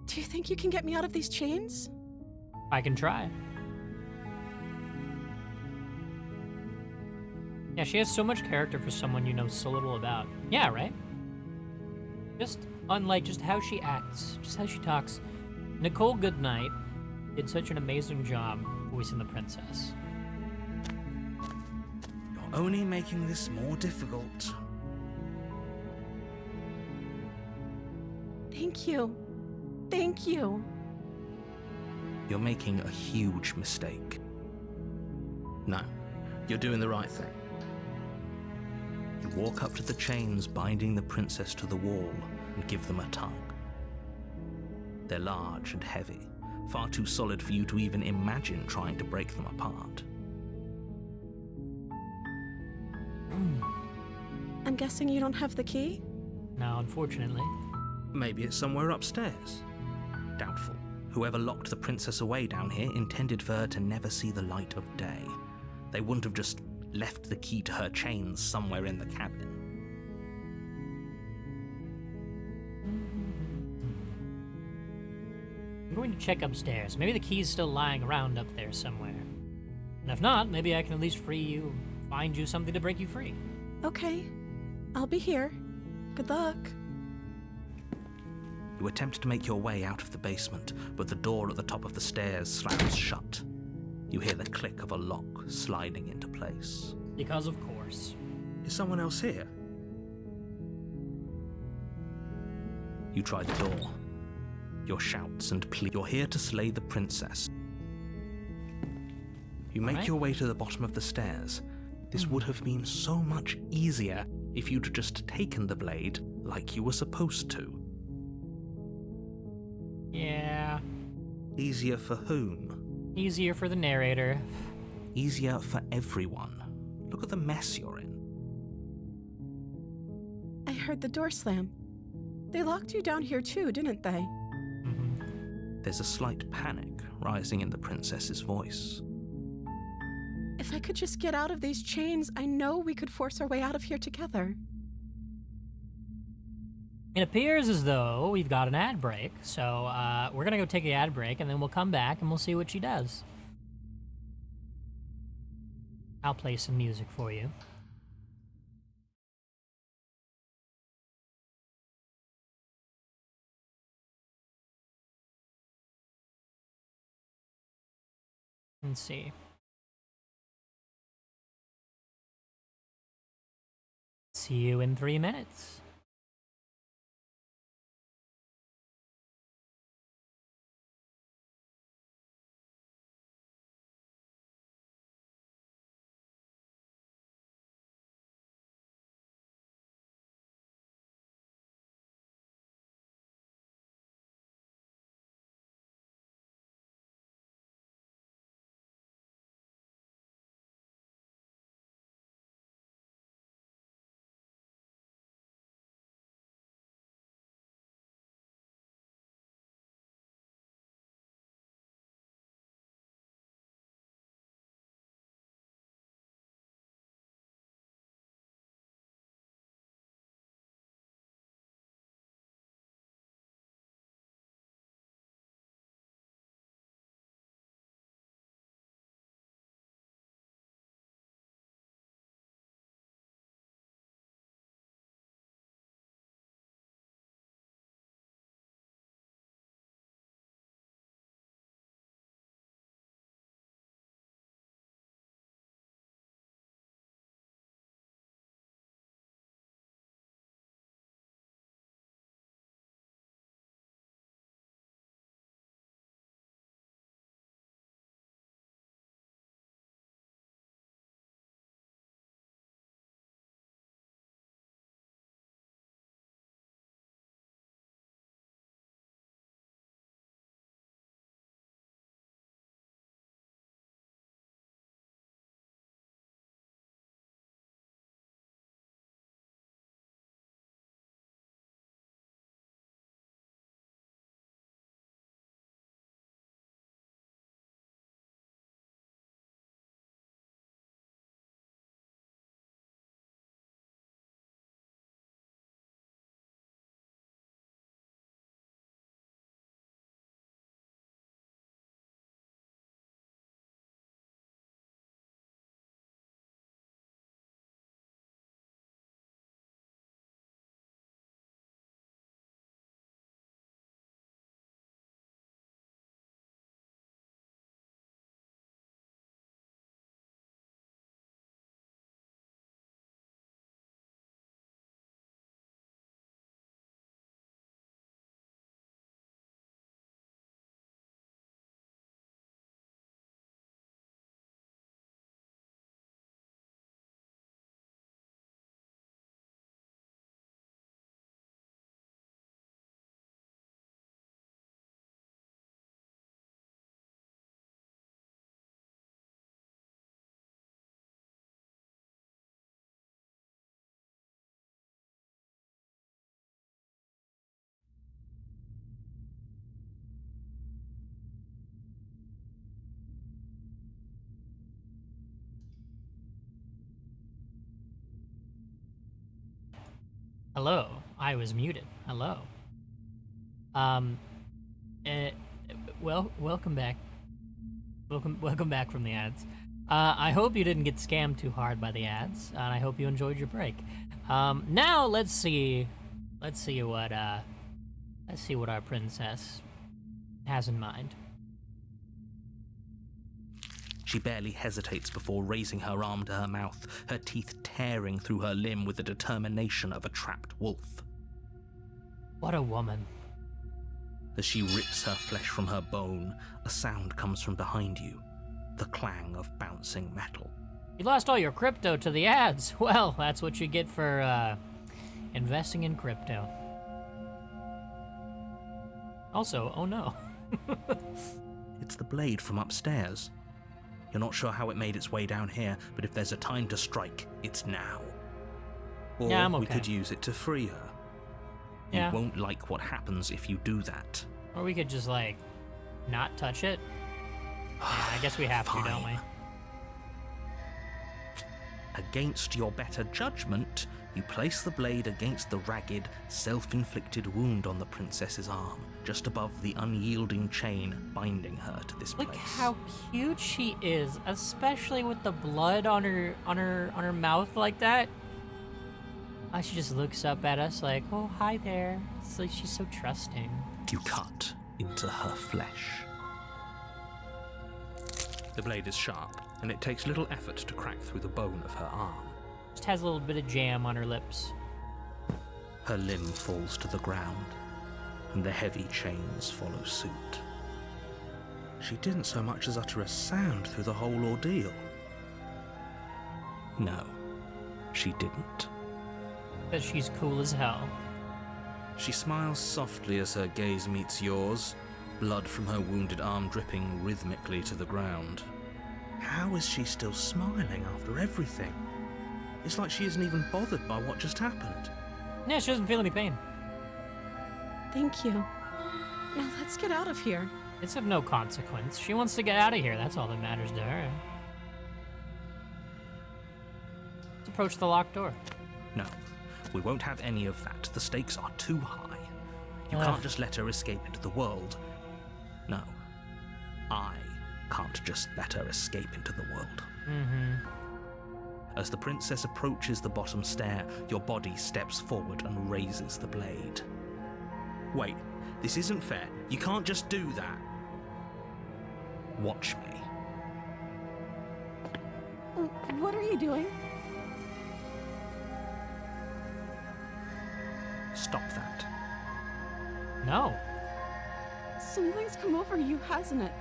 Do you think you can get me out of these chains? I can try. Yeah, she has so much character for someone you know so little about. Yeah, right? Just unlike just how she acts, just how she talks. Nicole Goodnight did such an amazing job voicing the princess. You're only making this more difficult. Thank you. Thank you. You're making a huge mistake. No, you're doing the right thing. You walk up to the chains binding the princess to the wall and give them a tug. They're large and heavy, far too solid for you to even imagine trying to break them apart. I'm guessing you don't have the key? No, unfortunately. Maybe it's somewhere upstairs. Doubtful. Whoever locked the princess away down here intended for her to never see the light of day. They wouldn't have just left the key to her chains somewhere in the cabin. I'm going to check upstairs. Maybe the key's still lying around up there somewhere. And if not, maybe I can at least free you, find you something to break you free. Okay. I'll be here. Good luck. You attempt to make your way out of the basement, but the door at the top of the stairs slams shut. You hear the click of a lock sliding into place. Because of course. Is someone else here? You try the door. Your shouts and pleas. You're here to slay the princess. You make Alright. your way to the bottom of the stairs. This would have been so much easier if you'd just taken the blade like you were supposed to. Yeah. Easier for whom? Easier for the narrator. Easier for everyone. Look at the mess you're in. I heard the door slam. They locked you down here too, didn't they? There's a slight panic rising in the princess's voice. If I could just get out of these chains, I know we could force our way out of here together. It appears as though we've got an ad break, so we're gonna go take the ad break, and then we'll come back and we'll see what she does. I'll play some music for you. Let's see. See you in 3 minutes. Hello. I was muted. Hello. Eh, welcome back. Welcome back from the ads. I hope you didn't get scammed too hard by the ads, and I hope you enjoyed your break. Now let's see what our princess has in mind. She barely hesitates before raising her arm to her mouth, her teeth tearing through her limb with the determination of a trapped wolf. What a woman. As she rips her flesh from her bone, a sound comes from behind you, the clang of bouncing metal. You lost all your crypto to the ads. Well, that's what you get for investing in crypto. Also, oh no. It's the blade from upstairs. You're not sure how it made its way down here, but if there's a time to strike, it's now. Or Yeah, I'm we okay. could use it to free her. Yeah. You won't like what happens if you do that. Or we could just, like, not touch it. Yeah, I guess we have to, don't we? Fine. Against your better judgment, you place the blade against the ragged, self-inflicted wound on the princess's arm, just above the unyielding chain binding her to this place. Look how cute she is, especially with the blood on her mouth like that. She just looks up at us like, "Oh, hi there." It's like she's so trusting. You cut into her flesh. The blade is sharp, and it takes little effort to crack through the bone of her arm. Just has a little bit of jam on her lips. Her limb falls to the ground, and the heavy chains follow suit. She didn't so much as utter a sound through the whole ordeal. No, she didn't. But she's cool as hell. She smiles softly as her gaze meets yours, blood from her wounded arm dripping rhythmically to the ground. How is she still smiling after everything? It's like she isn't even bothered by what just happened. Yeah, she doesn't feel any pain. Thank you. Now let's get out of here. It's of no consequence. She wants to get out of here. That's all that matters to her. Let's approach the locked door. No, we won't have any of that. The stakes are too high. You Ugh. can't just let her escape into the world. No, I can't just let her escape into the world. Mm-hmm. As the princess approaches the bottom stair, your body steps forward and raises the blade. Wait, this isn't fair. You can't just do that. Watch me. What are you doing? Stop that. No. Something's come over you, hasn't it?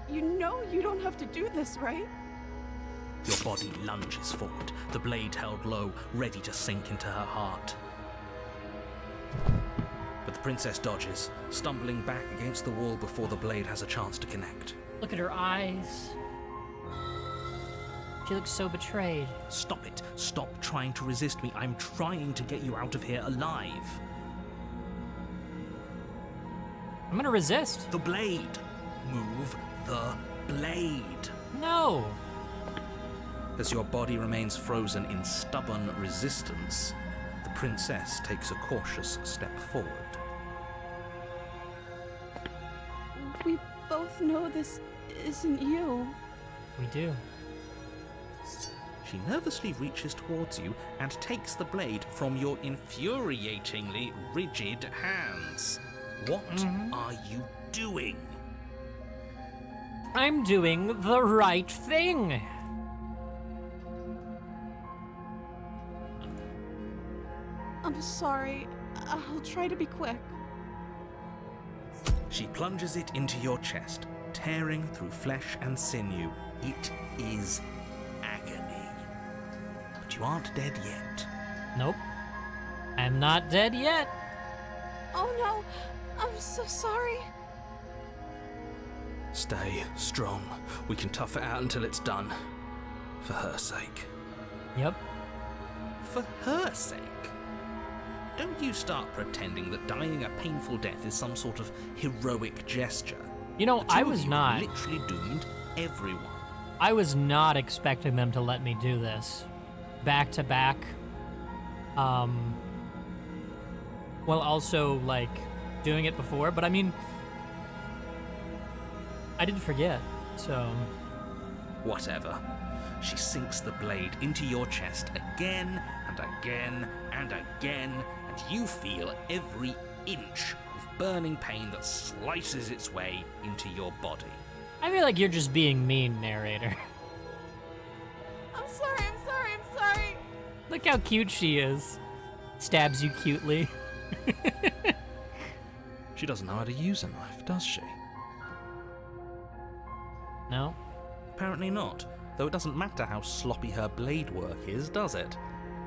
You know you don't have to do this, right? Your body lunges forward, the blade held low, ready to sink into her heart. But the princess dodges, stumbling back against the wall before the blade has a chance to connect. Look at her eyes. She looks so betrayed. Stop it. Stop trying to resist me. I'm trying to get you out of here alive. I'm gonna resist. The blade. Move the blade. No. As your body remains frozen in stubborn resistance, the princess takes a cautious step forward. We both know this isn't you. We do. She nervously reaches towards you and takes the blade from your infuriatingly rigid hands. What are you doing? I'm doing the right thing. I'm sorry. I'll try to be quick. She plunges it into your chest, tearing through flesh and sinew. It is agony. But you aren't dead yet. Nope. I'm not dead yet. Oh no, I'm so sorry. Stay strong. We can tough it out until it's done. For her sake. Yep. For her sake. Don't you start pretending that dying a painful death is some sort of heroic gesture. You know, The two I of was you not. literally doomed everyone. I was not expecting them to let me do this. Back to back. while also, like, doing it before. But I mean, I didn't forget, so... Whatever. She sinks the blade into your chest again and again and again, and you feel every inch of burning pain that slices its way into your body. I feel like you're just being mean, narrator. I'm sorry. Look how cute she is. Stabs you cutely. She doesn't know how to use a knife, does she? No? Apparently not, though it doesn't matter how sloppy her blade work is, does it?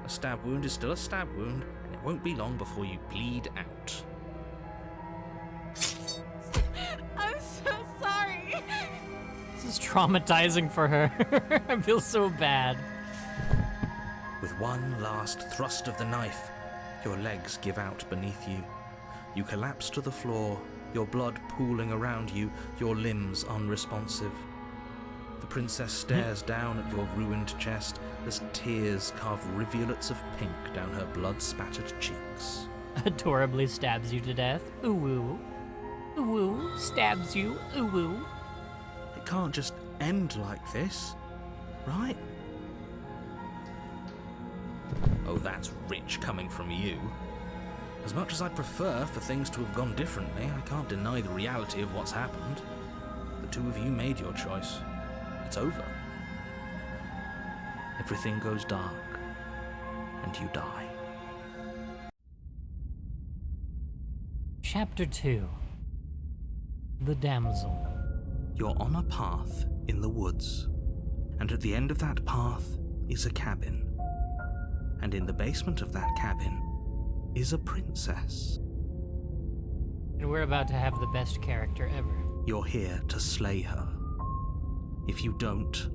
A stab wound is still a stab wound, and it won't be long before you bleed out. I'm so sorry. This is traumatizing for her. I feel so bad. With one last thrust of the knife, your legs give out beneath you. You collapse to the floor, your blood pooling around you, your limbs unresponsive. The princess stares down at your ruined chest as tears carve rivulets of pink down her blood-spattered cheeks. Adorably stabs you to death. Ooh-woo. Ooh-woo. Stabs you. Ooh-woo. It can't just end like this, right? Oh, that's rich coming from you. As much as I'd prefer for things to have gone differently, I can't deny the reality of what's happened. The two of you made your choice. It's over. Everything goes dark, and you die. Chapter 2. The Damsel. You're on a path in the woods, and at the end of that path is a cabin. And in the basement of that cabin is a princess. And we're about to have the best character ever. You're here to slay her. If you don't,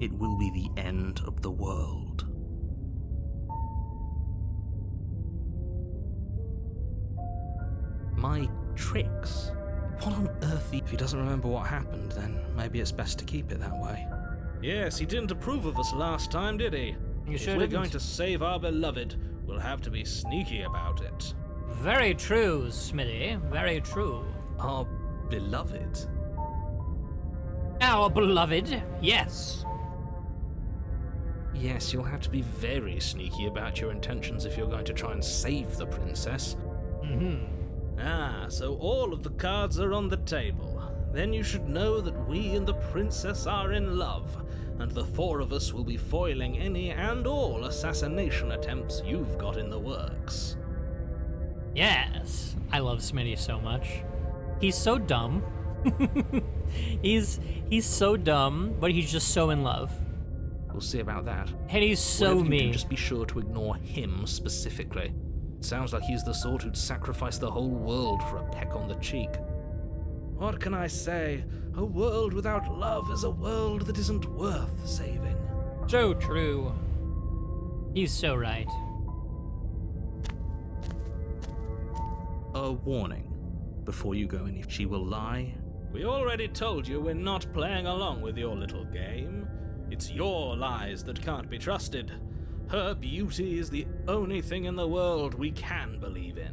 it will be the end of the world. My tricks? What on earth? If he doesn't remember what happened, then maybe it's best to keep it that way. Yes, he didn't approve of us last time, did he? You sure If we're didn't. going to save our beloved, we'll have to be sneaky about it. Very true, Smitty. Very true. Our beloved? Our beloved, yes. Yes, you'll have to be very sneaky about your intentions if you're going to try and save the princess. Mm-hmm. Ah, so all of the cards are on the table. Then you should know that we and the princess are in love, and the four of us will be foiling any and all assassination attempts you've got in the works. Yes. I love Smitty so much. He's so dumb. he's so dumb, but he's just so in love. We'll see about that. And he's so Whatever you mean. do, just be sure to ignore him specifically. It sounds like he's the sort who'd sacrifice the whole world for a peck on the cheek. What can I say? A world without love is a world that isn't worth saving. So true. He's so right. A warning. Before you go any, she will lie. We already told you we're not playing along with your little game. It's your lies that can't be trusted. Her beauty is the only thing in the world we can believe in.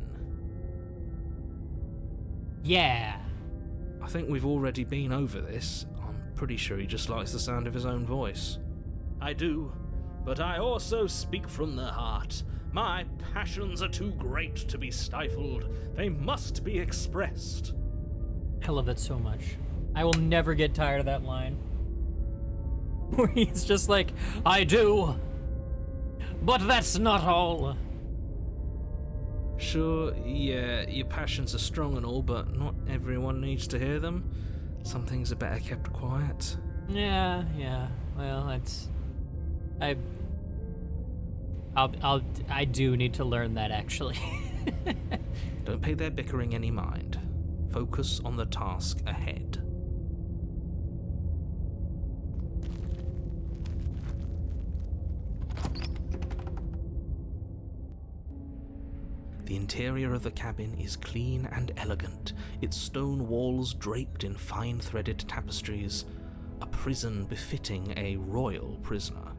Yeah. I think we've already been over this. I'm pretty sure he just likes the sound of his own voice. I do, but I also speak from the heart. My passions are too great to be stifled. They must be expressed. I love that so much. I will never get tired of that line. Where he's just like, I do. But that's not all. Sure, yeah, your passions are strong and all, but not everyone needs to hear them. Some things are better kept quiet. Yeah. Well, I do need to learn that, actually. Don't pay their bickering any mind. Focus on the task ahead. The interior of the cabin is clean and elegant, its stone walls draped in fine-threaded tapestries, a prison befitting a royal prisoner.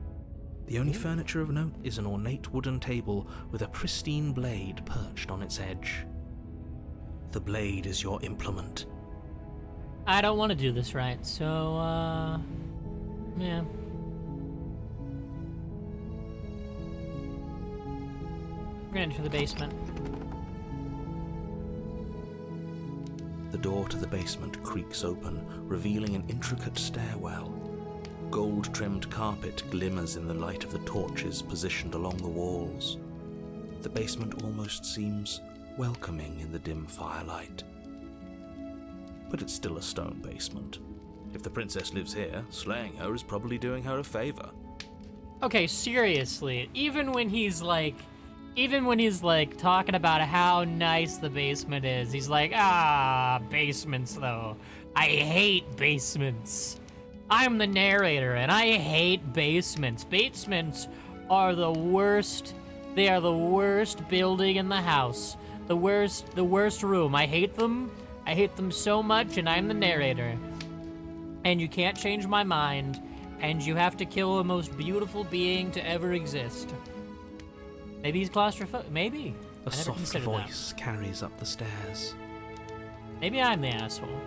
The only furniture of note is an ornate wooden table with a pristine blade perched on its edge. The blade is your implement. I don't want to do this right, so, yeah. We're gonna enter the basement. The door to the basement creaks open, revealing an intricate stairwell. Gold-trimmed carpet glimmers in the light of the torches positioned along the walls. The basement almost seems welcoming in the dim firelight. But it's still a stone basement. If the princess lives here, slaying her is probably doing her a favor. Okay, seriously, even when he's like talking about how nice the basement is, he's like, basements though. I hate basements. I'm the narrator and I hate basements. Basements are the worst. They are the worst building in the house. The worst room. I hate them. I hate them so much, and I'm the narrator. And you can't change my mind, and you have to kill the most beautiful being to ever exist. Maybe he's claustrophobic. Maybe. A soft voice carries up the stairs. Maybe I'm the asshole.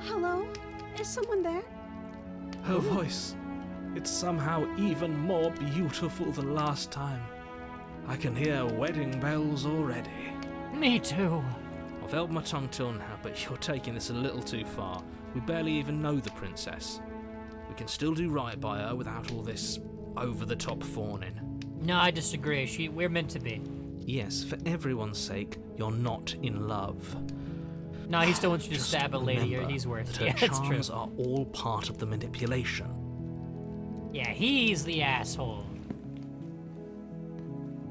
Hello? Is someone there? Her voice, it's somehow even more beautiful than last time. I can hear wedding bells already. Me too. I've held my tongue till now, but you're taking this a little too far. We barely even know the princess. We can still do right by her without all this over-the-top fawning. No, I disagree. We're meant to be. Yes, for everyone's sake, you're not in love. No, he still wants you to Just stab a lady, or remember he's worse. that her Yeah, that's true. charms are all part of the manipulation. Yeah, he's the asshole.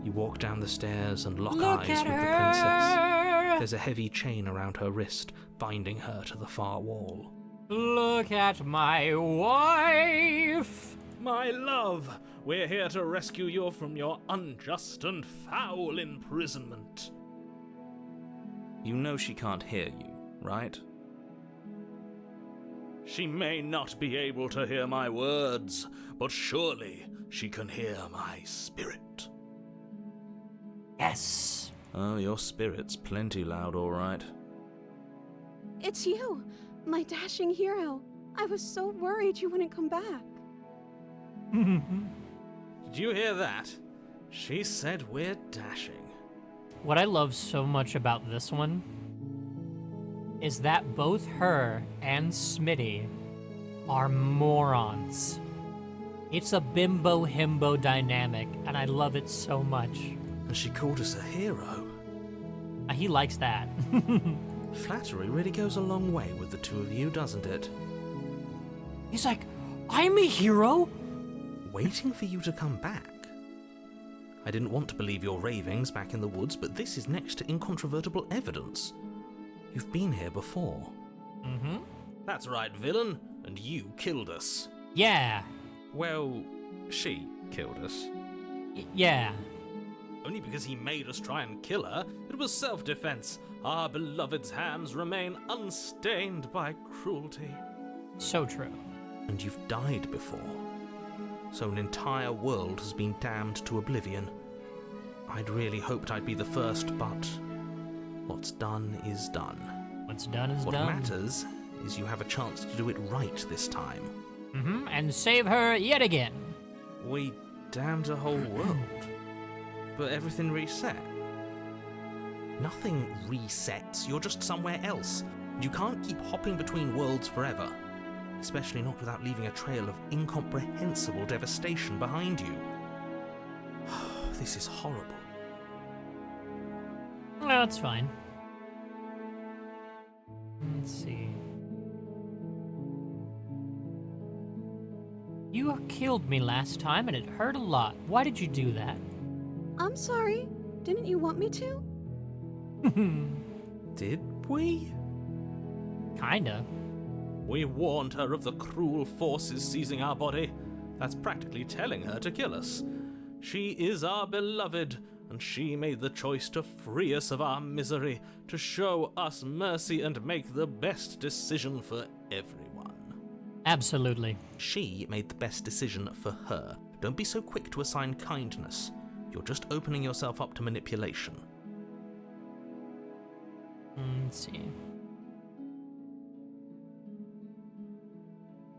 You walk down the stairs and lock Look eyes at with her. the princess. There's a heavy chain around her wrist, binding her to the far wall. Look at my wife. My love, we're here to rescue you from your unjust and foul imprisonment. You know she can't hear you, right? She may not be able to hear my words, but surely she can hear my spirit. Yes. Oh, your spirit's plenty loud, all right. It's you, my dashing hero. I was so worried you wouldn't come back. Did you hear that? She said we're dashing. What I love so much about this one is that both her and Smitty are morons. It's a bimbo-himbo dynamic, and I love it so much. And she called us a hero. He likes that. Flattery really goes a long way with the two of you, doesn't it? He's like, I'm a hero? Waiting for you to come back. I didn't want to believe your ravings back in the woods, but this is next to incontrovertible evidence. You've been here before. Mm-hmm. That's right, villain, and you killed us. Yeah. Well, she killed us. Yeah. Only because he made us try and kill her. It was self-defense. Our beloved's hands remain unstained by cruelty. So true. And you've died before. So an entire world has been damned to oblivion. I'd really hoped I'd be the first, but what's done is done. What's done is What done. matters is you have a chance to do it right this time. Mm-hmm. And save her yet again. We damned a whole world, but everything reset. Nothing resets, you're just somewhere else. You can't keep hopping between worlds forever. Especially not without leaving a trail of incomprehensible devastation behind you. This is horrible. Well, it's fine. Let's see. You killed me last time and it hurt a lot. Why did you do that? I'm sorry. Didn't you want me to? Did we? Kinda. We warned her of the cruel forces seizing our body. That's practically telling her to kill us. She is our beloved, and she made the choice to free us of our misery, to show us mercy and make the best decision for everyone. Absolutely. She made the best decision for her, Don't be so quick to assign kindness. You're just opening yourself up to manipulation. Let's see.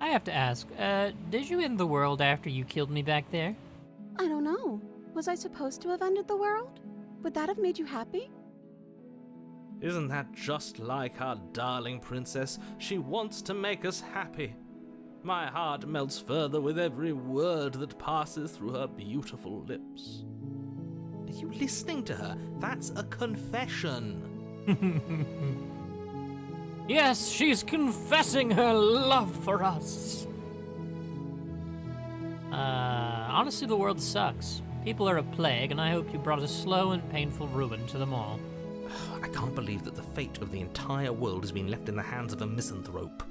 I have to ask, did you end the world after you killed me back there? I don't know. Was I supposed to have ended the world? Would that have made you happy? Isn't that just like our darling princess? She wants to make us happy. My heart melts further with every word that passes through her beautiful lips. Are you listening to her? That's a confession. Yes, she's confessing her love for us. Honestly, the world sucks. People are a plague, and I hope you brought a slow and painful ruin to them all. I can't believe that the fate of the entire world has been left in the hands of a misanthrope.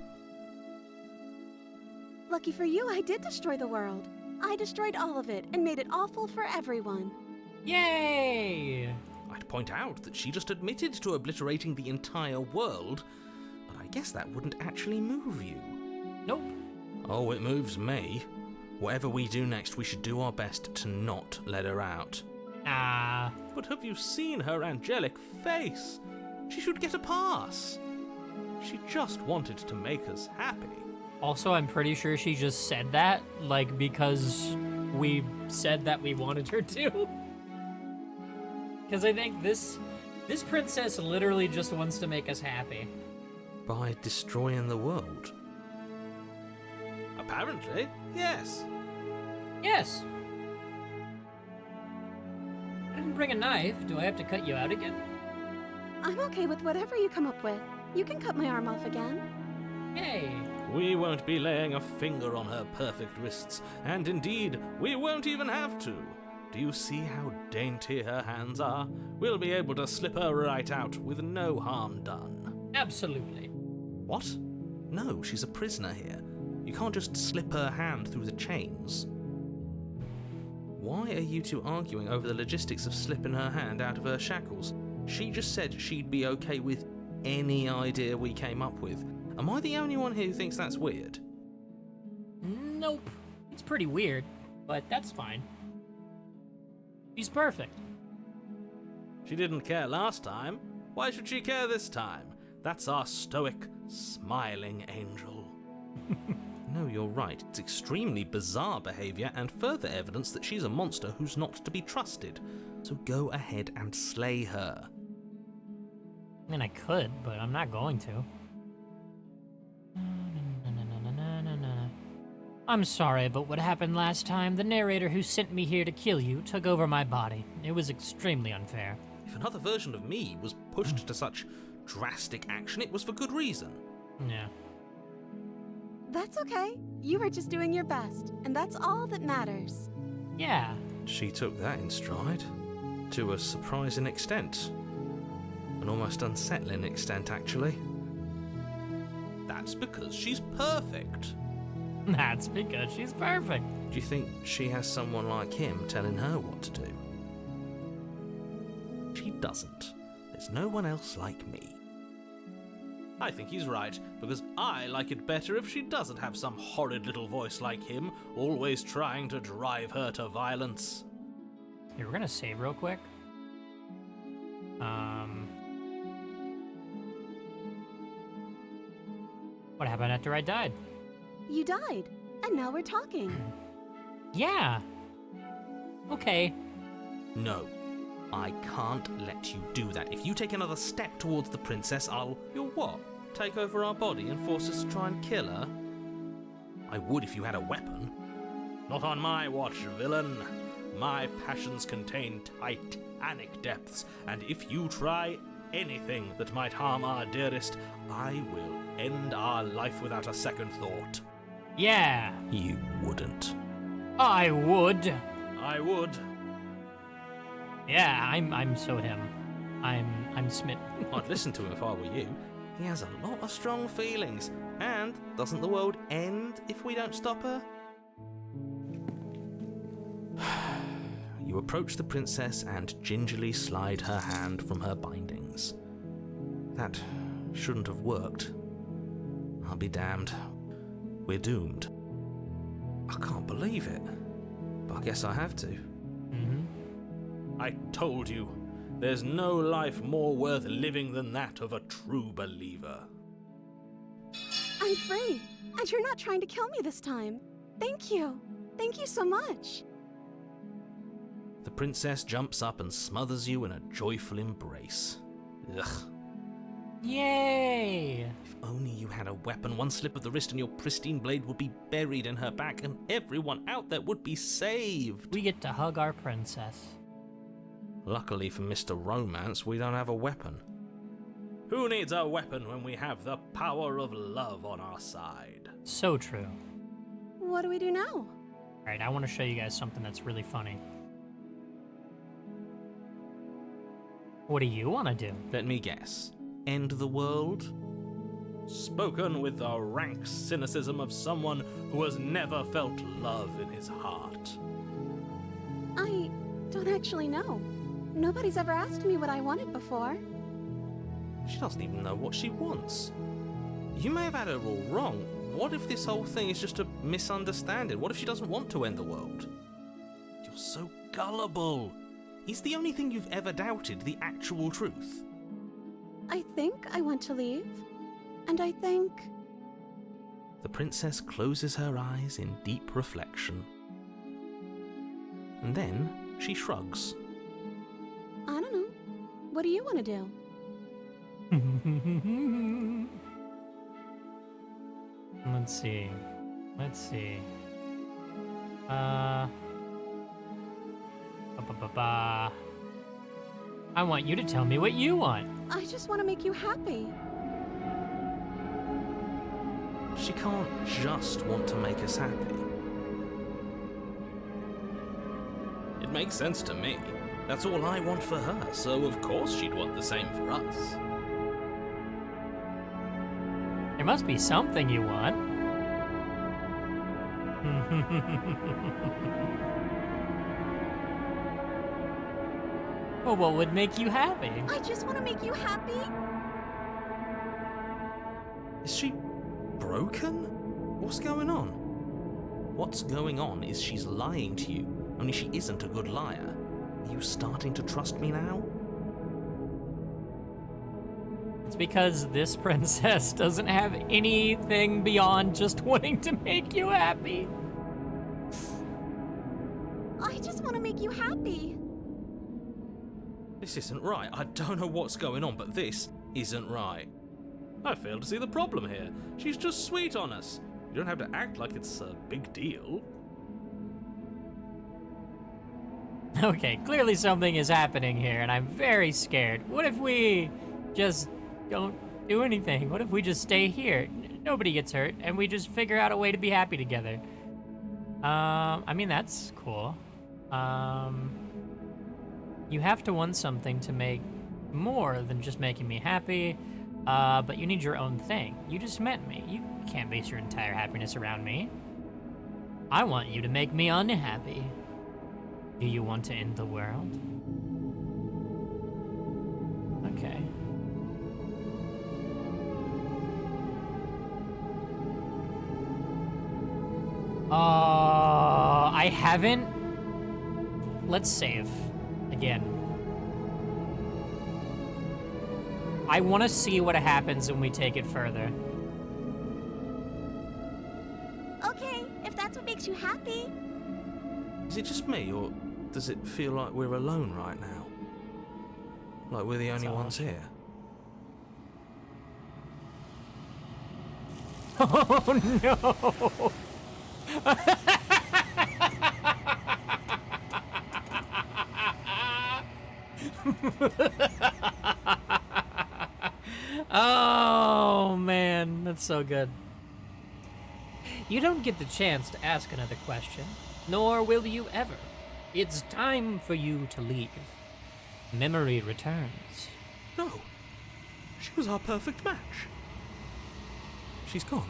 Lucky for you, I did destroy the world. I destroyed all of it and made it awful for everyone. Yay! I'd point out that she just admitted to obliterating the entire world, but I guess that wouldn't actually move you. Nope. Oh, it moves me. Whatever we do next, we should do our best to not let her out. Ah. But have you seen her angelic face? She should get a pass. She just wanted to make us happy. Also, I'm pretty sure she just said that, like, because we said that we wanted her to. Because I think this princess literally just wants to make us happy. By destroying the world. Apparently, yes. Yes. I didn't bring a knife. Do I have to cut you out again? I'm okay with whatever you come up with. You can cut my arm off again. Yay. We won't be laying a finger on her perfect wrists, and indeed, we won't even have to. Do you see how dainty her hands are? We'll be able to slip her right out with no harm done. Absolutely. What? No, she's a prisoner here. You can't just slip her hand through the chains. Why are you two arguing over the logistics of slipping her hand out of her shackles? She just said she'd be okay with any idea we came up with. Am I the only one here who thinks that's weird? Nope. It's pretty weird, but that's fine. She's perfect. She didn't care last time. Why should she care this time? That's our stoic, smiling angel. No, you're right. It's extremely bizarre behaviour and further evidence that she's a monster who's not to be trusted. So go ahead and slay her. I mean, I could, but I'm not going to. I'm sorry, but what happened last time, the narrator who sent me here to kill you took over my body. It was extremely unfair. If another version of me was pushed to such drastic action, it was for good reason. Yeah. That's okay. You were just doing your best, and that's all that matters. Yeah. She took that in stride. To a surprising extent. An almost unsettling extent, actually. That's because she's perfect. That's because she's perfect. Do you think she has someone like him telling her what to do? She doesn't. There's no one else like me. I think he's right, because I like it better if she doesn't have some horrid little voice like him, always trying to drive her to violence. Here, we're gonna save real quick. What happened after I died? You died, and now we're talking. Yeah. Okay. No. I can't let you do that. If you take another step towards the princess, You'll what? Take over our body and force us to try and kill her? I would if you had a weapon. Not on my watch, villain. My passions contain titanic depths, and if you try anything that might harm our dearest, I will end our life without a second thought. Yeah. You wouldn't. I would. I would. Yeah, I'm so him. I'm smitten. I'd listen to him if I were you. He has a lot of strong feelings. And doesn't the world end if we don't stop her? You approach the princess and gingerly slide her hand from her bindings. That shouldn't have worked. I'll be damned. We're doomed. I can't believe it. I guess I have to. Mm-hmm. I told you, there's no life more worth living than that of a true believer. I'm free, and you're not trying to kill me this time. Thank you. Thank you so much. The princess jumps up and smothers you in a joyful embrace. Ugh. Yay! If only you had a weapon, one slip of the wrist and your pristine blade would be buried in her back and everyone out there would be saved. We get to hug our princess. Luckily for Mr. Romance, we don't have a weapon. Who needs a weapon when we have the power of love on our side? So true. What do we do now? Alright, I want to show you guys something that's really funny. What do you want to do? Let me guess. End the world? Spoken with the rank cynicism of someone who has never felt love in his heart. I don't actually know. Nobody's ever asked me what I wanted before. She doesn't even know what she wants. You may have had her all wrong. What if this whole thing is just a misunderstanding? What if she doesn't want to end the world? You're so gullible. Is the only thing you've ever doubted the actual truth? I think I want to leave. And I think... The princess closes her eyes in deep reflection. And then she shrugs. I don't know. What do you want to do? Let's see. I want you to tell me what you want. I just want to make you happy. She can't just want to make us happy. It makes sense to me. That's all I want for her, so of course she'd want the same for us. There must be something you want. Well, what would make you happy? I just want to make you happy. Is she broken? What's going on? What's going on is she's lying to you, only she isn't a good liar. Are you starting to trust me now? It's because this princess doesn't have anything beyond just wanting to make you happy. I just want to make you happy. This isn't right. I don't know what's going on, but this isn't right. I fail to see the problem here. She's just sweet on us. You don't have to act like it's a big deal. Okay, clearly something is happening here, and I'm very scared. What if we just don't do anything? What if we just stay here? Nobody gets hurt, and we just figure out a way to be happy together. I mean, that's cool. You have to want something to make more than just making me happy, but you need your own thing. You just met me. You can't base your entire happiness around me. I want you to make me unhappy. Do you want to end the world? Okay. I haven't. Let's save again. I want to see what happens when we take it further. Okay, if that's what makes you happy. Is it just me, or does it feel like we're alone right now? Like we're the only ones here? Oh no! Oh man, that's so good. You don't get the chance to ask another question, nor will you ever. It's time for you to leave. Memory returns. No. She was our perfect match. She's gone.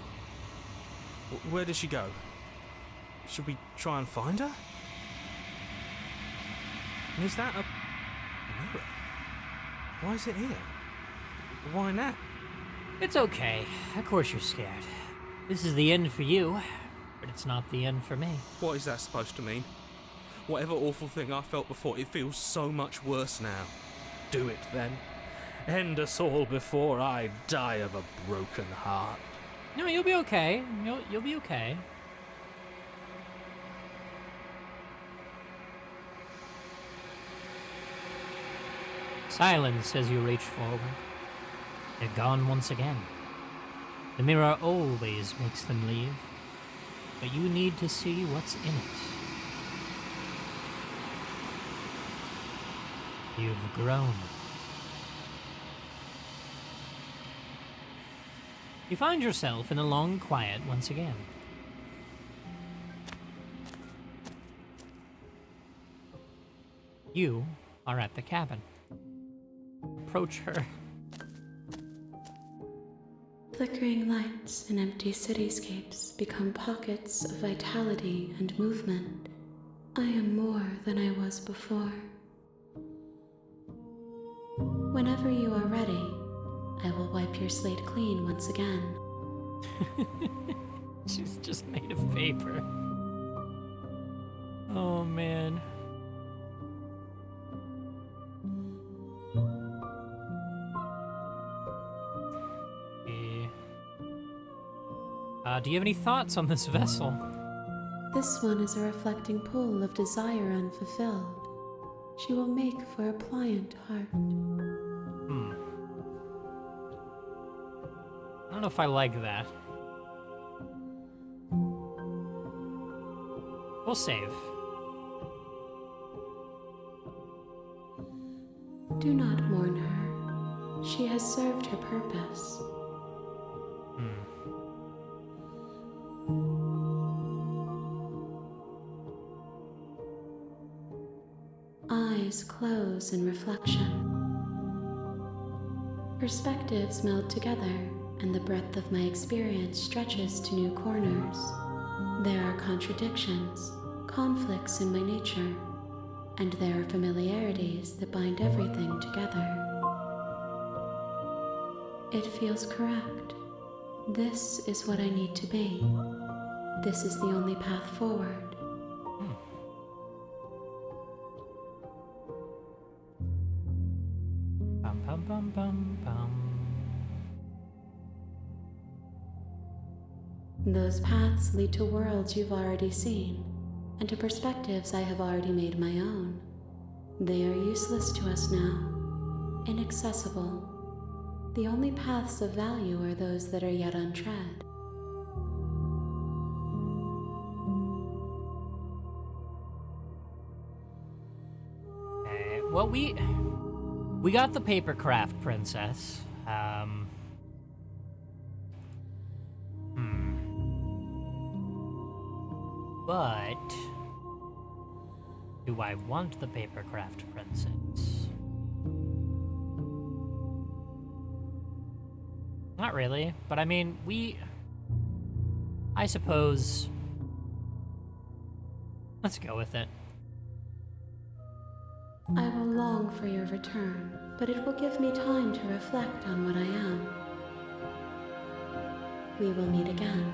Where did she go? Should we try and find her? And is that a mirror? Why is it here? Why now? It's okay. Of course you're scared. This is the end for you, but it's not the end for me. What is that supposed to mean? Whatever awful thing I felt before, it feels so much worse now. Do it then. End us all before I die of a broken heart. No, you'll be okay. You'll be okay. Silence as you reach forward. They're gone once again. The mirror always makes them leave, but you need to see what's in it. You've grown. You find yourself in the long quiet once again. You are at the cabin. Approach her. Flickering lights and empty cityscapes become pockets of vitality and movement. I am more than I was before. Whenever you are ready, I will wipe your slate clean once again. She's just made of paper. Oh, man. Do you have any thoughts on this vessel? This one is a reflecting pool of desire unfulfilled. She will make for a pliant heart. I don't know if I like that. We'll save. Do not mourn her. She has served her purpose. Eyes close in reflection. Perspectives meld together, and the breadth of my experience stretches to new corners. There are contradictions, conflicts in my nature, and there are familiarities that bind everything together. It feels correct. This is what I need to be. This is the only path forward. Bum, bum, bum, bum, bum. Those paths lead to worlds you've already seen, and to perspectives I have already made my own. They are useless to us now, inaccessible. The only paths of value are those that are yet untread. Well, we got the papercraft princess. But do I want the papercraft princess? Not really, but I mean, I suppose, let's go with it. I will long for your return, but it will give me time to reflect on what I am. We will meet again.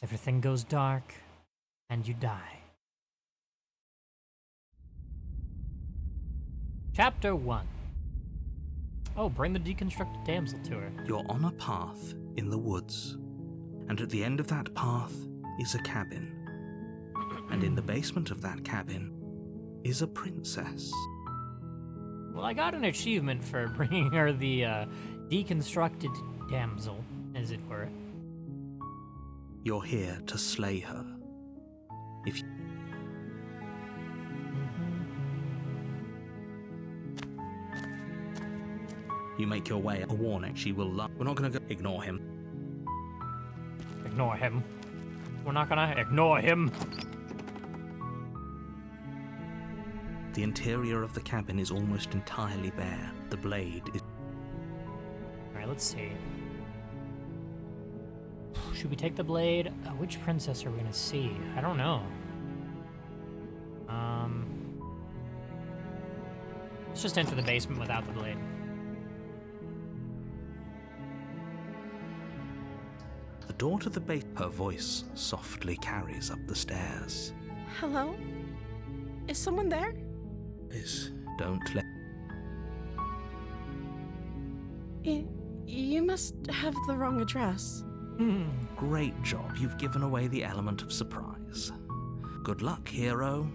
Everything goes dark, and you die. Chapter 1. Oh, bring the deconstructed damsel to her. You're on a path in the woods, and at the end of that path is a cabin. And in the basement of that cabin is a princess. Well, I got an achievement for bringing her the deconstructed damsel, as it were. You're here to slay her. If you make your way, a warning, she will love. We're not gonna go. Ignore him. Ignore him. We're not gonna ignore him. The interior of the cabin is almost entirely bare. The blade is. Alright, let's see. Should we take the blade? Which princess are we gonna see? I don't know. Let's just enter the basement without the blade. The door to the base. Her voice softly carries up the stairs. Hello? Is someone there? Don't let... You must have the wrong address. Great job. You've given away the element of surprise. Good luck, hero.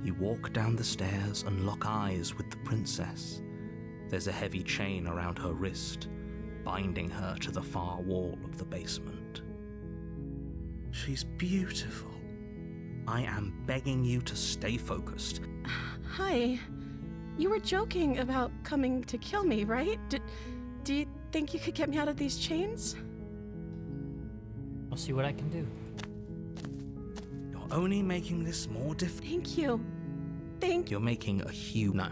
You walk down the stairs and lock eyes with the princess. There's a heavy chain around her wrist, binding her to the far wall of the basement. She's beautiful. I am begging you to stay focused. Hi. You were joking about coming to kill me, right? Do you think you could get me out of these chains? I'll see what I can do. You're only making this more difficult. Thank you. You're making a huge... No.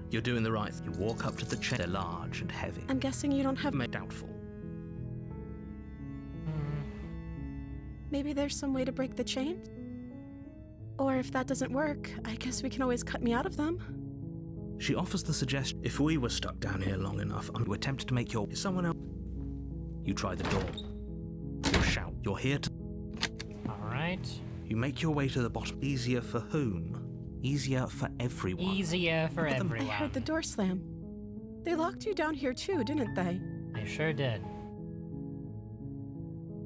You're doing the right thing. You walk up to the chair. They're large and heavy. I'm guessing you don't have... Doubtful. Maybe there's some way to break the chains? Or if that doesn't work, I guess we can always cut me out of them. She offers the suggestion, if we were stuck down here long enough, I'm to attempt to make someone else... You try the door. You shout, you're here to... Alright. You make your way to the bottom. Easier for whom? Easier for everyone. Easier for everyone. I heard the door slam. They locked you down here too, didn't they? They sure did.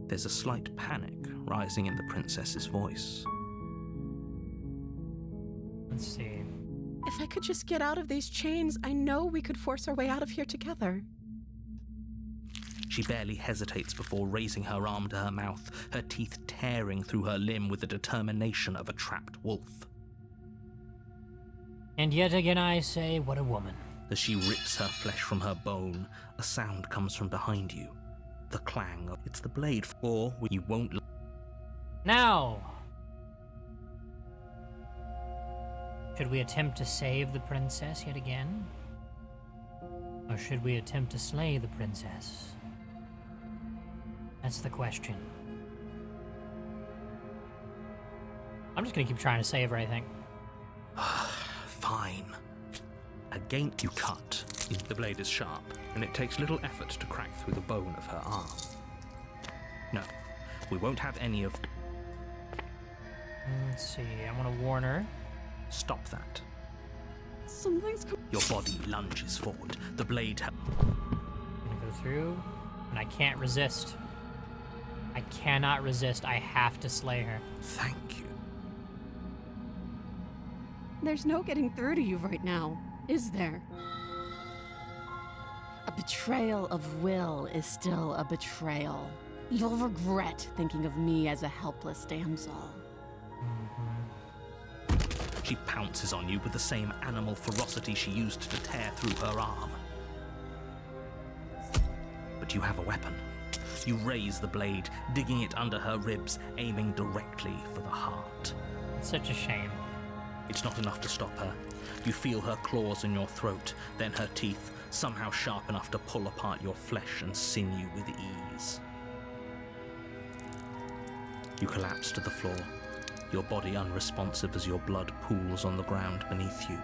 There's a slight panic rising in the princess's voice. Let's see. If I could just get out of these chains, I know we could force our way out of here together. She barely hesitates before raising her arm to her mouth, her teeth tearing through her limb with the determination of a trapped wolf. And yet again I say, what a woman. As she rips her flesh from her bone, a sound comes from behind you. The clang of it's the blade, or you won't... Now! Should we attempt to save the princess yet again? Or should we attempt to slay the princess? That's the question. I'm just gonna keep trying to save her, I think. Fine. Again, you cut. The blade is sharp, and it takes little effort to crack through the bone of her arm. No, we won't have any of... Let's see, I want to warn her. Stop that. Something's Your body lunges forward. The blade... I'm gonna go through, and I can't resist. I cannot resist. I have to slay her. Thank you. There's no getting through to you right now, is there? A betrayal of will is still a betrayal. You'll regret thinking of me as a helpless damsel. She pounces on you with the same animal ferocity she used to tear through her arm. But you have a weapon. You raise the blade, digging it under her ribs, aiming directly for the heart. It's such a shame. It's not enough to stop her. You feel her claws in your throat, then her teeth, somehow sharp enough to pull apart your flesh and sinew with ease. You collapse to the floor, your body unresponsive as your blood pools on the ground beneath you.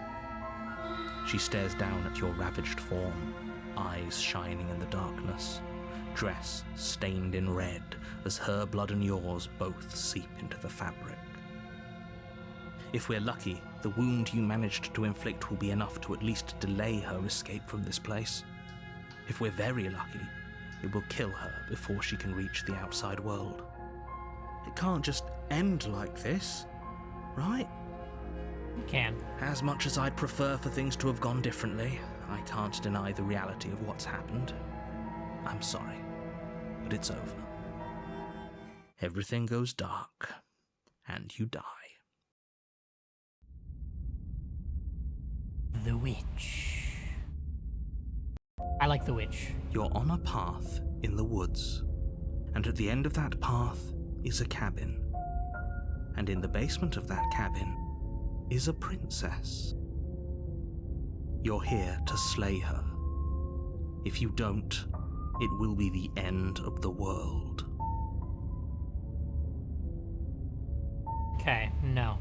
She stares down at your ravaged form, eyes shining in the darkness, dress stained in red as her blood and yours both seep into the fabric. If we're lucky, the wound you managed to inflict will be enough to at least delay her escape from this place. If we're very lucky, it will kill her before she can reach the outside world. It can't just end like this, right? You can. As much as I'd prefer for things to have gone differently, I can't deny the reality of what's happened. I'm sorry, but it's over. Everything goes dark, and you die. The witch. I like the witch. You're on a path in the woods, and at the end of that path is a cabin. And in the basement of that cabin is a princess. You're here to slay her. If you don't, it will be the end of the world. Okay, no.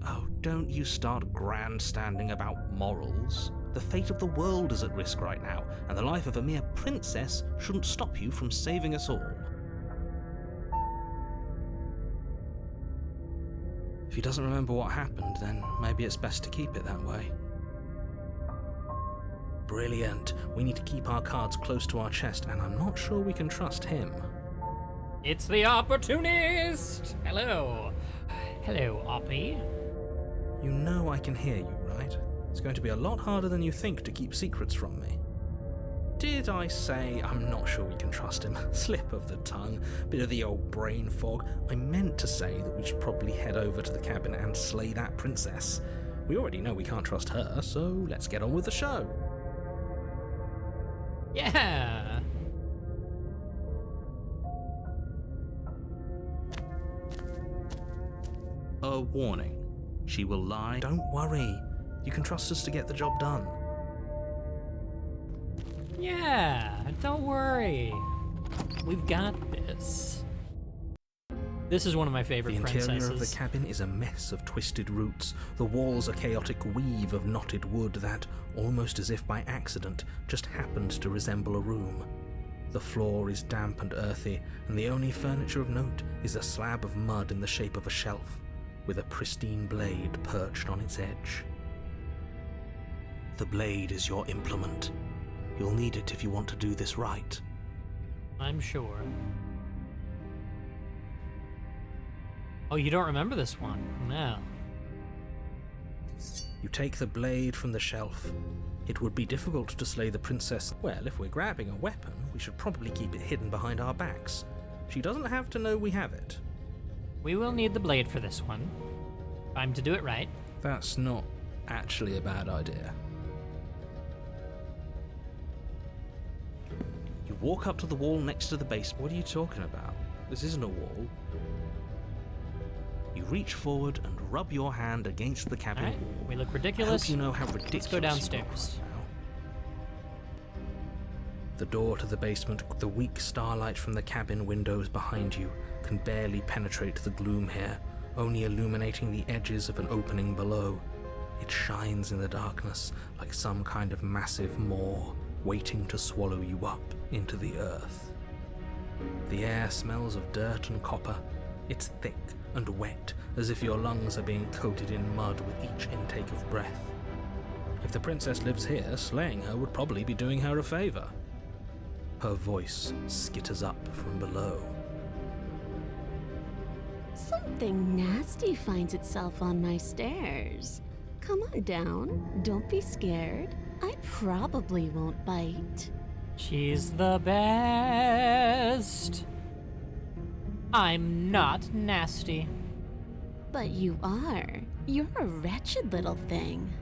Oh, don't you start grandstanding about morals. The fate of the world is at risk right now, and the life of a mere princess shouldn't stop you from saving us all. If he doesn't remember what happened, then maybe it's best to keep it that way. Brilliant. We need to keep our cards close to our chest, and I'm not sure we can trust him. It's the opportunist! Hello. Hello, Oppie. You know I can hear you, right? It's going to be a lot harder than you think to keep secrets from me. Did I say I'm not sure we can trust him? Slip of the tongue, bit of the old brain fog. I meant to say that we should probably head over to the cabin and slay that princess. We already know we can't trust her, so let's get on with the show. Yeah! A warning. She will lie. Don't worry. You can trust us to get the job done. Yeah, don't worry. We've got this. This is one of my favorite The interior princesses. of the cabin is a mess of twisted roots. The walls a chaotic weave of knotted wood that, almost as if by accident, just happened to resemble a room. The floor is damp and earthy, and the only furniture of note is a slab of mud in the shape of a shelf, with a pristine blade perched on its edge. The blade is your implement. You'll need it if you want to do this right. I'm sure. Oh, you don't remember this one? No. You take the blade from the shelf. It would be difficult to slay the princess. Well, if we're grabbing a weapon, we should probably keep it hidden behind our backs. She doesn't have to know we have it. We will need the blade for this one. I'm to do it right. That's not actually a bad idea. You walk up to the wall next to the base. What are you talking about? This isn't a wall. You reach forward and rub your hand against the cabin Alright, wall. we look I ridiculous. hope you know how ridiculous Let's go you downstairs. look right now. The door to the basement, the weak starlight from the cabin windows behind you, can barely penetrate the gloom here, only illuminating the edges of an opening below. It shines in the darkness like some kind of massive maw, waiting to swallow you up into the earth. The air smells of dirt and copper. It's thick and wet, as if your lungs are being coated in mud with each intake of breath. If the princess lives here, slaying her would probably be doing her a favor. Her voice skitters up from below. Something nasty finds itself on my stairs. Come on down. Don't be scared. I probably won't bite. She's the best. I'm not nasty. But you are. You're a wretched little thing.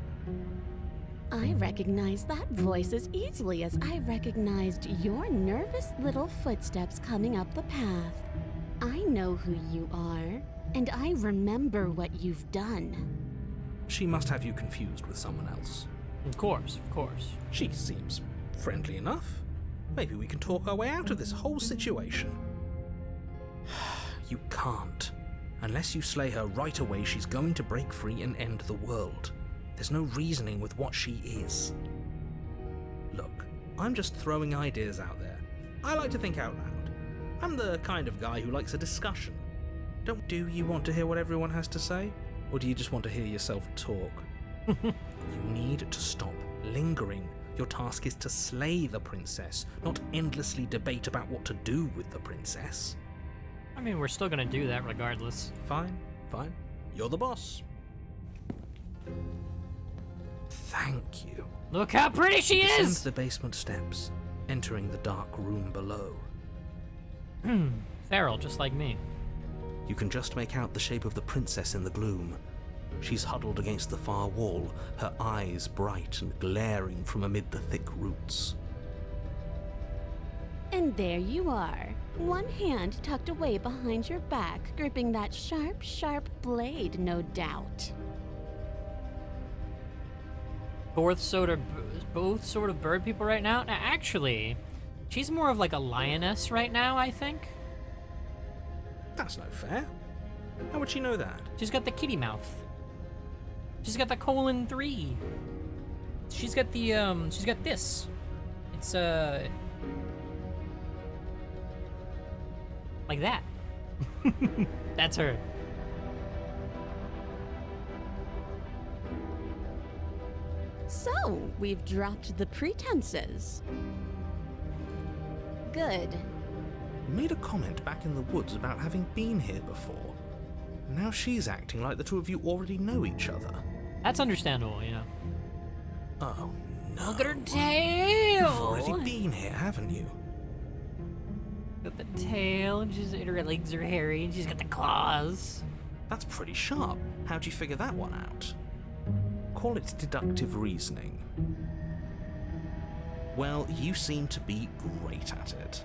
I recognize that voice as easily as I recognized your nervous little footsteps coming up the path. I know who you are, and I remember what you've done. She must have you confused with someone else. Of course, of course. She seems friendly enough. Maybe we can talk our way out of this whole situation. You can't. Unless you slay her right away, she's going to break free and end the world. There's no reasoning with what she is. Look, I'm just throwing ideas out there. I like to think out loud. I'm the kind of guy who likes a discussion. Do you want to hear what everyone has to say? Or do you just want to hear yourself talk? You need to stop lingering. Your task is to slay the princess, not endlessly debate about what to do with the princess. I mean, we're still gonna do that regardless. Fine. You're the boss. Thank you. Look how pretty she Descend is! the basement steps, entering the dark room below. Feral, just like me. You can just make out the shape of the princess in the gloom. She's huddled against the far wall, her eyes bright and glaring from amid the thick roots. And there you are, one hand tucked away behind your back, gripping that sharp, sharp blade, no doubt. Both sort of bird people right now. Now, actually, she's more of like a lioness right now, I think. That's no fair. How would she know that? She's got the kitty mouth. She's got the :3. She's got the she's got this. It's like that. That's her. So, we've dropped the pretenses. Good. You made a comment back in the woods about having been here before. Now she's acting like the two of you already know each other. That's understandable, you know. Oh, no. Look at her tail! You've already been here, haven't you? Got the tail, and her legs are hairy, and she's got the claws. That's pretty sharp. How'd you figure that one out? Call it deductive reasoning. Well, you seem to be great at it.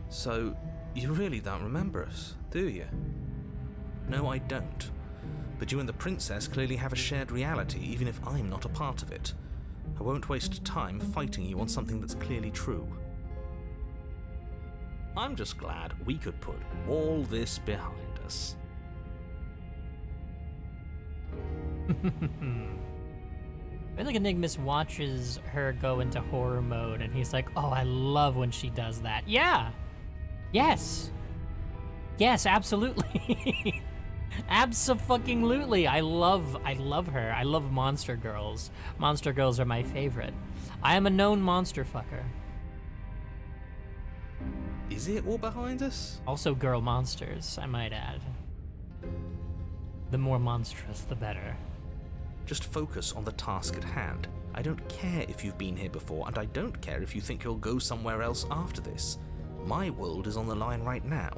So, you really don't remember us, do you? No, I don't. But you and the princess clearly have a shared reality, even if I'm not a part of it. I won't waste time fighting you on something that's clearly true. I'm just glad we could put all this behind us. I feel like Enigmus watches her go into horror mode, and he's like, oh, I love when she does that. Yeah! Yes! Yes, absolutely! Abso-fucking-lutely! I love her. I love monster girls. Monster girls are my favorite. I am a known monster fucker. Is it all behind us? Also girl monsters, I might add. The more monstrous, the better. Just focus on the task at hand. I don't care if you've been here before, and I don't care if you think you'll go somewhere else after this. My world is on the line right now,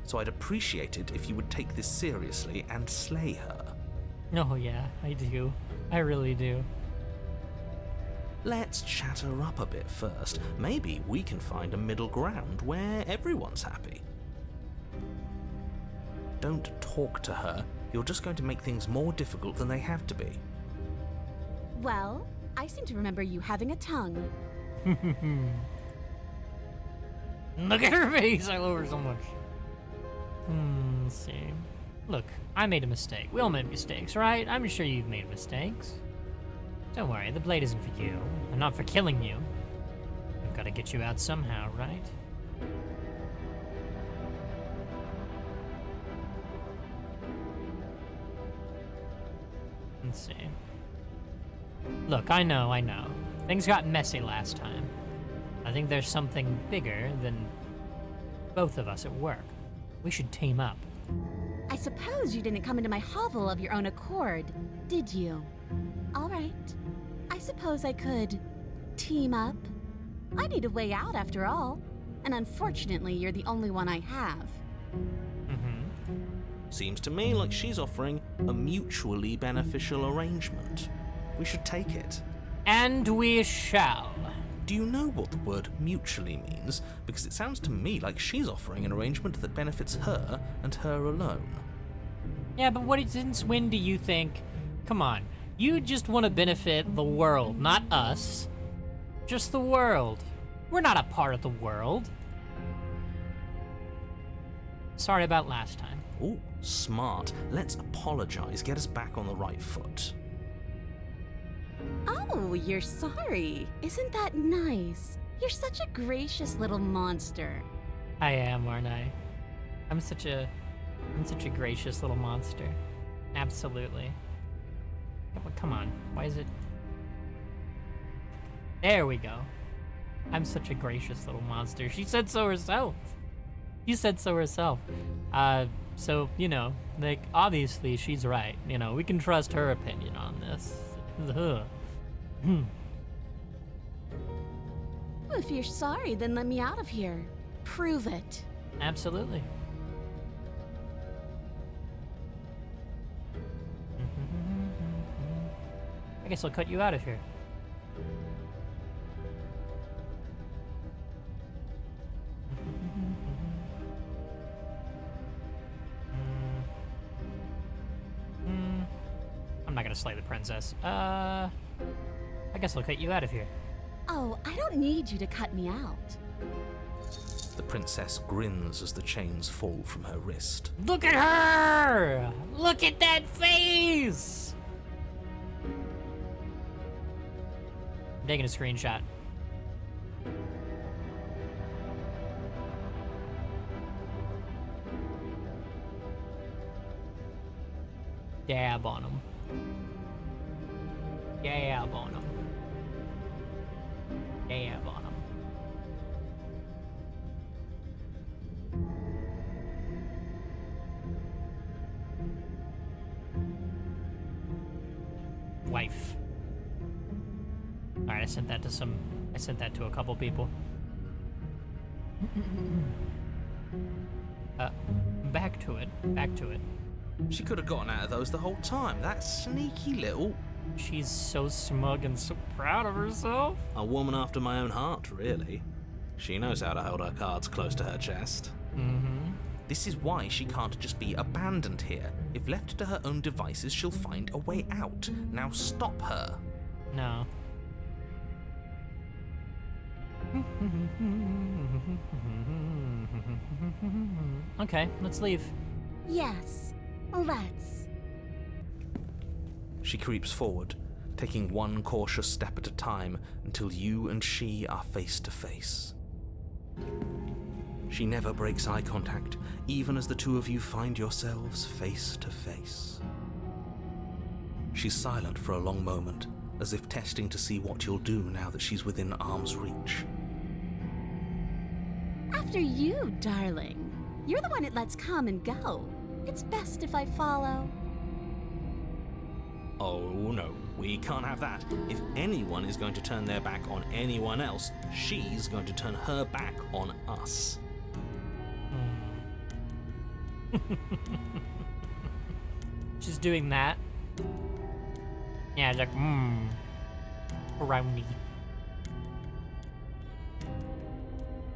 so I'd appreciate it if you would take this seriously and slay her. Oh yeah, I do. I really do. Let's chat her up a bit first. Maybe we can find a middle ground where everyone's happy. Don't talk to her. You're just going to make things more difficult than they have to be. Well, I seem to remember you having a tongue. Look at her face! I love her so much. Let's see. Look, I made a mistake. We all made mistakes, right? I'm sure you've made mistakes. Don't worry, the blade isn't for you, and not for killing you. I've got to get you out somehow, right? Let's see. Look, I know. Things got messy last time. I think there's something bigger than both of us at work. We should team up. I suppose you didn't come into my hovel of your own accord, did you? All right. I suppose I could team up. I need a way out after all, and unfortunately, you're the only one I have. Seems to me like she's offering a mutually beneficial arrangement. We should take it. And we shall. Do you know what the word mutually means? Because it sounds to me like she's offering an arrangement that benefits her and her alone. Yeah, but since when do you think... Come on, you just want to benefit the world, not us. Just the world. We're not a part of the world. Sorry about last time. Ooh, smart. Let's apologize, get us back on the right foot. Oh, you're sorry. Isn't that nice? You're such a gracious little monster. I am, aren't I? I'm such a gracious little monster. Absolutely. Come on, why is it... There we go. I'm such a gracious little monster. She said so herself. She said so herself. So, you know, like, obviously she's right. You know, we can trust her opinion on this. If you're sorry, then let me out of here. Prove it. Absolutely. I guess I'll cut you out of here. I'm not gonna slay the princess. I guess I'll cut you out of here. Oh, I don't need you to cut me out. The princess grins as the chains fall from her wrist. Look at her! Look at that face! I'm taking a screenshot. Dab on him. Yeah, Bonham. Yeah, Bonham. Wife. Alright, I sent that to a couple people. Back to it. She could have gotten out of those the whole time. That sneaky little... She's so smug and so proud of herself. A woman after my own heart, really. She knows how to hold her cards close to her chest. Mm-hmm. This is why she can't just be abandoned here. If left to her own devices, she'll find a way out. Now stop her. No. Okay, let's leave. Yes, let's. She creeps forward, taking one cautious step at a time until you and she are face to face. She never breaks eye contact, even as the two of you find yourselves face to face. She's silent for a long moment, as if testing to see what you'll do now that she's within arm's reach. After you, darling. You're the one it lets come and go. It's best if I follow. Oh no, we can't have that. If anyone is going to turn their back on anyone else, she's going to turn her back on us. She's doing that. Yeah, it's like, brownie.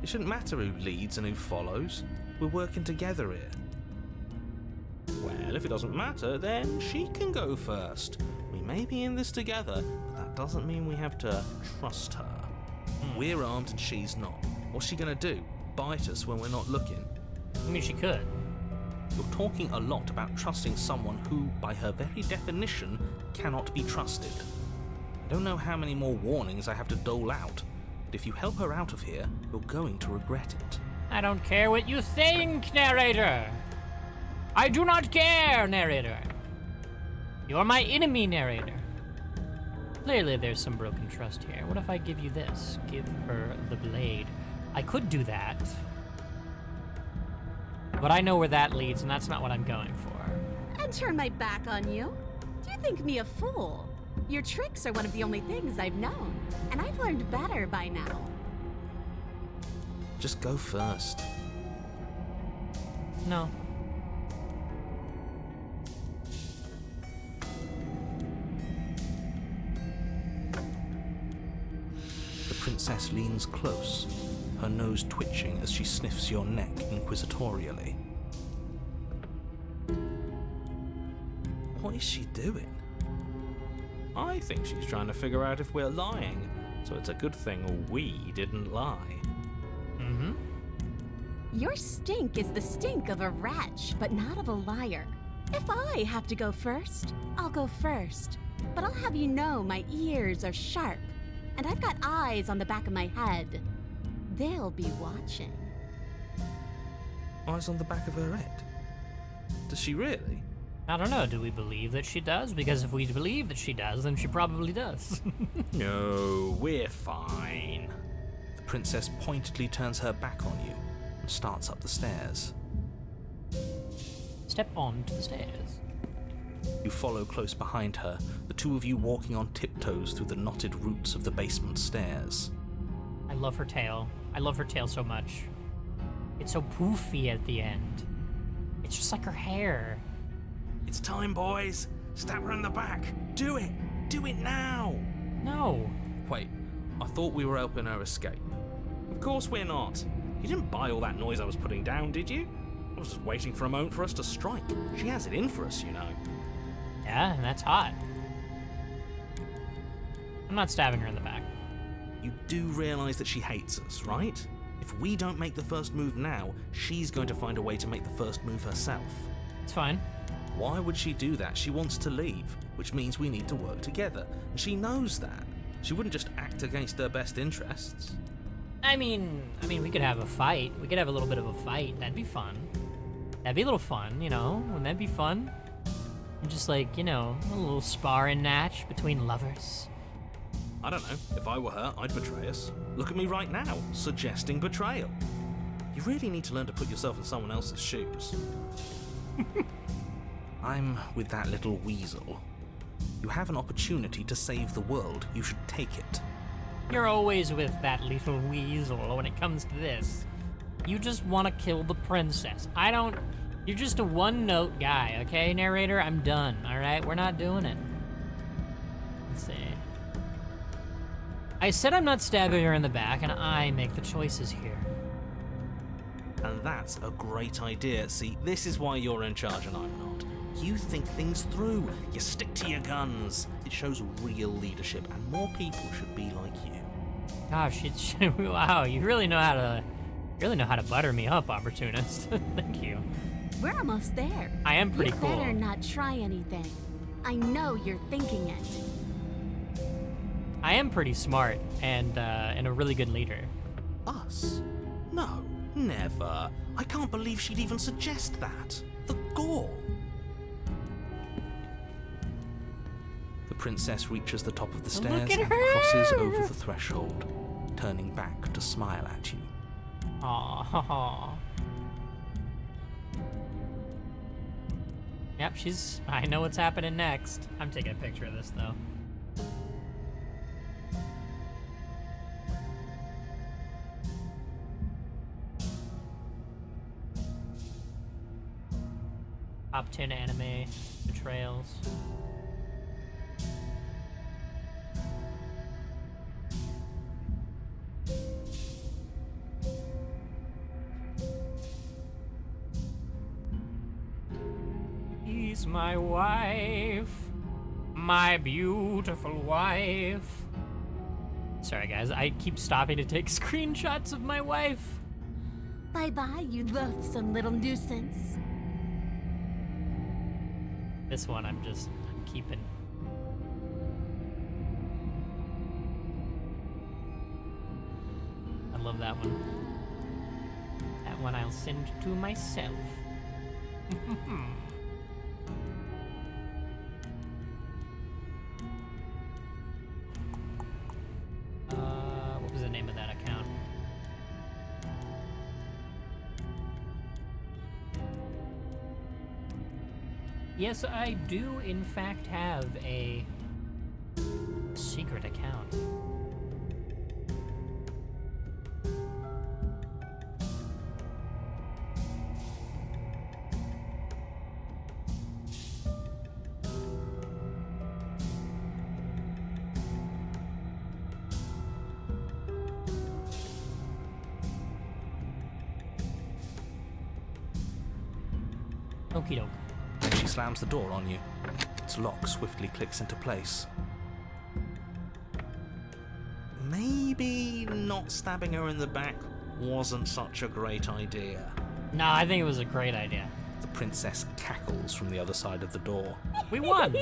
It shouldn't matter who leads and who follows. We're working together here. Well, if it doesn't matter, then she can go first. We may be in this together, but that doesn't mean we have to trust her. We're armed and she's not. What's she gonna do? Bite us when we're not looking? I mean, she could. You're talking a lot about trusting someone who, by her very definition, cannot be trusted. I don't know how many more warnings I have to dole out, but if you help her out of here, you're going to regret it. I don't care what you think, narrator. I do not care, narrator. You're my enemy, narrator. Clearly there's some broken trust here. What if I give you this? Give her the blade. I could do that. But I know where that leads, and that's not what I'm going for. And turn my back on you? Do you think me a fool? Your tricks are one of the only things I've known, and I've learned better by now. Just go first. No. The princess leans close, her nose twitching as she sniffs your neck inquisitorially. What is she doing? I think she's trying to figure out if we're lying, so it's a good thing we didn't lie. Mm-hmm. Your stink is the stink of a wretch, but not of a liar. If I have to go first, I'll go first. But I'll have you know my ears are sharp, and I've got eyes on the back of my head. They'll be watching. Eyes on the back of her head? Does she really? I don't know. Do we believe that she does? Because if we believe that she does, then she probably does. No, we're fine. The princess pointedly turns her back on you and starts up the stairs. Step on to the stairs. You follow close behind her, the two of you walking on tiptoes through the knotted roots of the basement stairs. I love her tail. I love her tail so much. It's so poofy at the end. It's just like her hair. It's time, boys. Stab her in the back. Do it. Do it now. No. Wait, I thought we were helping her escape. Of course we're not. You didn't buy all that noise I was putting down, did you? I was just waiting for a moment for us to strike. She has it in for us, you know. Yeah, and that's hot. I'm not stabbing her in the back. You do realize that she hates us, right? If we don't make the first move now, she's going to find a way to make the first move herself. It's fine. Why would she do that? She wants to leave, which means we need to work together. And she knows that. She wouldn't just act against her best interests. I mean, we could have a fight. We could have a little bit of a fight. That'd be fun. That'd be a little fun, you know? Wouldn't that be fun? Just like, you know, a little sparring match between lovers. I don't know. If I were her, I'd betray us. Look at me right now, suggesting betrayal. You really need to learn to put yourself in someone else's shoes. I'm with that little weasel. You have an opportunity to save the world. You should take it. You're always with that little weasel when it comes to this. You just want to kill the princess. You're just a one-note guy, okay, narrator? I'm done, alright? We're not doing it. Let's see. I said I'm not stabbing her in the back, and I make the choices here. And that's a great idea. See, this is why you're in charge and I'm not. You think things through. You stick to your guns. It shows real leadership, and more people should be like you. Gosh, wow, you really know how to butter me up, opportunist. Thank you. We're almost there. I am pretty You cool. better not try anything. I know you're thinking it. I am pretty smart and a really good leader. Us? No, never. I can't believe she'd even suggest that. The gall. The princess reaches the top of the stairs Look at and her! crosses over the threshold, turning back to smile at you. Aww. Yep, I know what's happening next. I'm taking a picture of this, though. Top 10 anime betrayals. She's my wife, my beautiful wife. Sorry guys, I keep stopping to take screenshots of my wife. Bye-bye, you loathsome little nuisance. This one I'm keeping. I love that one. That one I'll send to myself. What was the name of that account? Yes, I do in fact have a secret account. Okie doke. Then she slams the door on you. Its lock swiftly clicks into place. Maybe not stabbing her in the back wasn't such a great idea. No, I think it was a great idea. The princess cackles from the other side of the door. We won!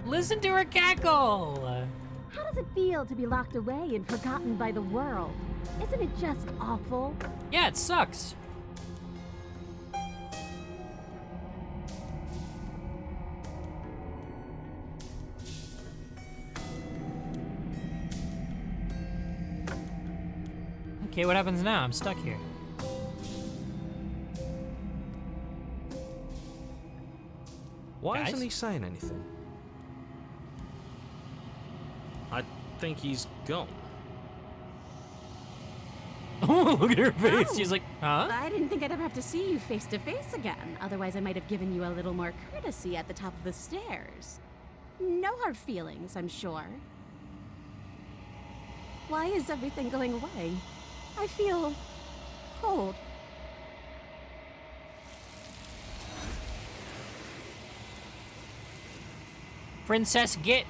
Listen to her cackle! How does it feel to be locked away and forgotten by the world? Isn't it just awful? Yeah, it sucks. Okay, what happens now? I'm stuck here. Why Guys? isn't he saying anything? I think he's gone. Oh, look at her face. Oh. She's like, huh? I didn't think I'd ever have to see you face to face again. Otherwise, I might have given you a little more courtesy at the top of the stairs. No hard feelings, I'm sure. Why is everything going away? I feel cold. Princess, get!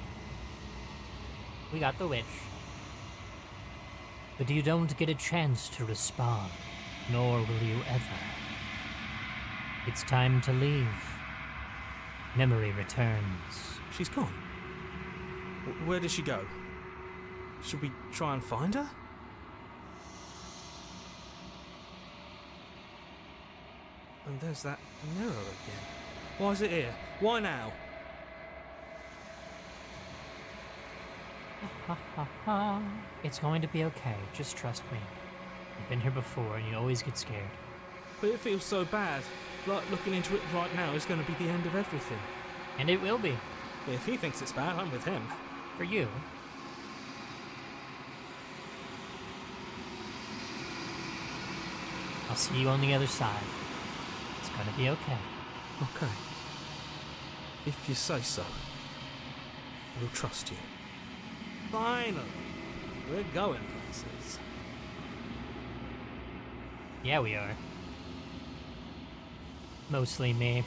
We got the witch. But you don't get a chance to respond, nor will you ever. It's time to leave. Memory returns. She's gone. Where did she go? Should we try and find her? And there's that mirror again. Why is it here? Why now? Ha ha ha. It's going to be okay. Just trust me. You've been here before and you always get scared. But it feels so bad. Like looking into it right now is going to be the end of everything. And it will be. If he thinks it's bad, I'm with him. For you. I'll see you on the other side. It's gonna be okay. Okay. If you say so. We'll trust you. Finally, we're going places. Yeah, we are. Mostly me.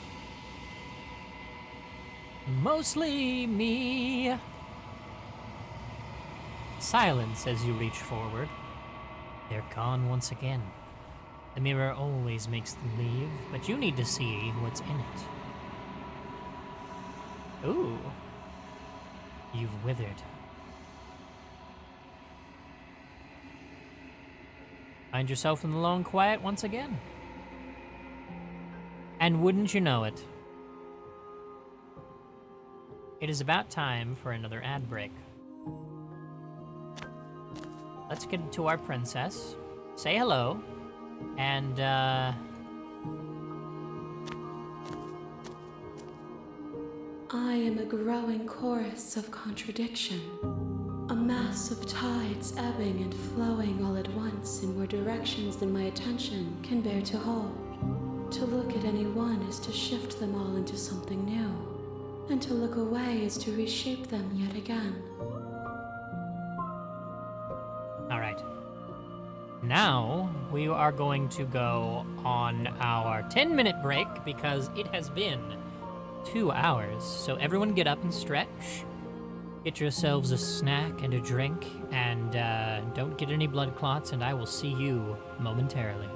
Mostly me. Silence as you reach forward. They're gone once again. The mirror always makes them leave, but you need to see what's in it. Ooh. You've withered. Find yourself in the lone quiet once again. And wouldn't you know it, it is about time for another ad break. Let's get to our princess, say hello, and I am a growing chorus of contradiction, a mass of tides ebbing and flowing all at once in more directions than my attention can bear to hold. To look at any one is to shift them all into something new, and to look away is to reshape them yet again. all right. Now we are going to go on our 10-minute break because it has been 2 hours. So everyone get up and stretch. Get yourselves a snack and a drink, and don't get any blood clots, and I will see you momentarily.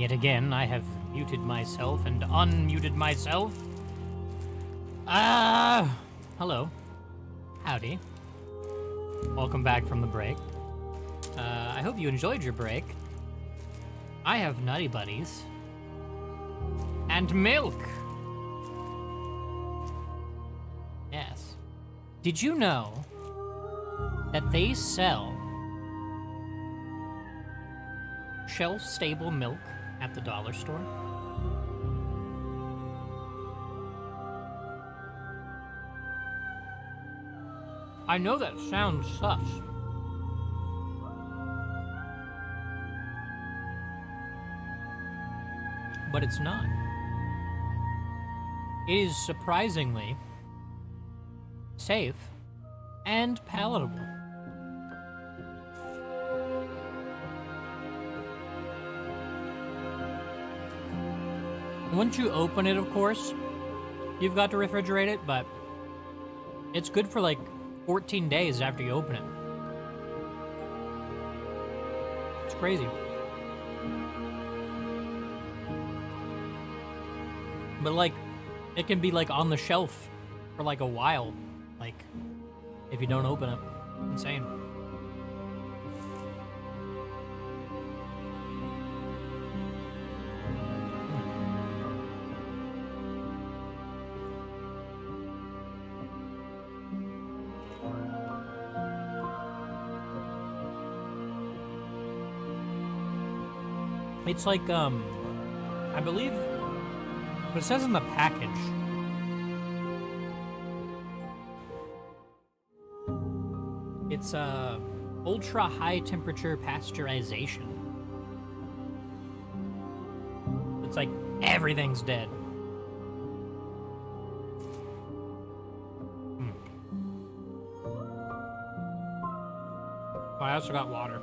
Yet again, I have muted myself and unmuted myself. Hello. Howdy. Welcome back from the break. I hope you enjoyed your break. I have Nutty Buddies. And milk! Yes. Did you know that they sell shelf-stable milk at the dollar store? I know that sounds sus. But it's not. It is surprisingly safe and palatable. Once you open it, of course, you've got to refrigerate it, but it's good for like 14 days after you open it. It's crazy. But like, it can be like on the shelf for like a while, like if you don't open it. Insane. It's like, I believe what it says in the package. It's ultra high temperature pasteurization. It's like everything's dead. Oh, I also got water.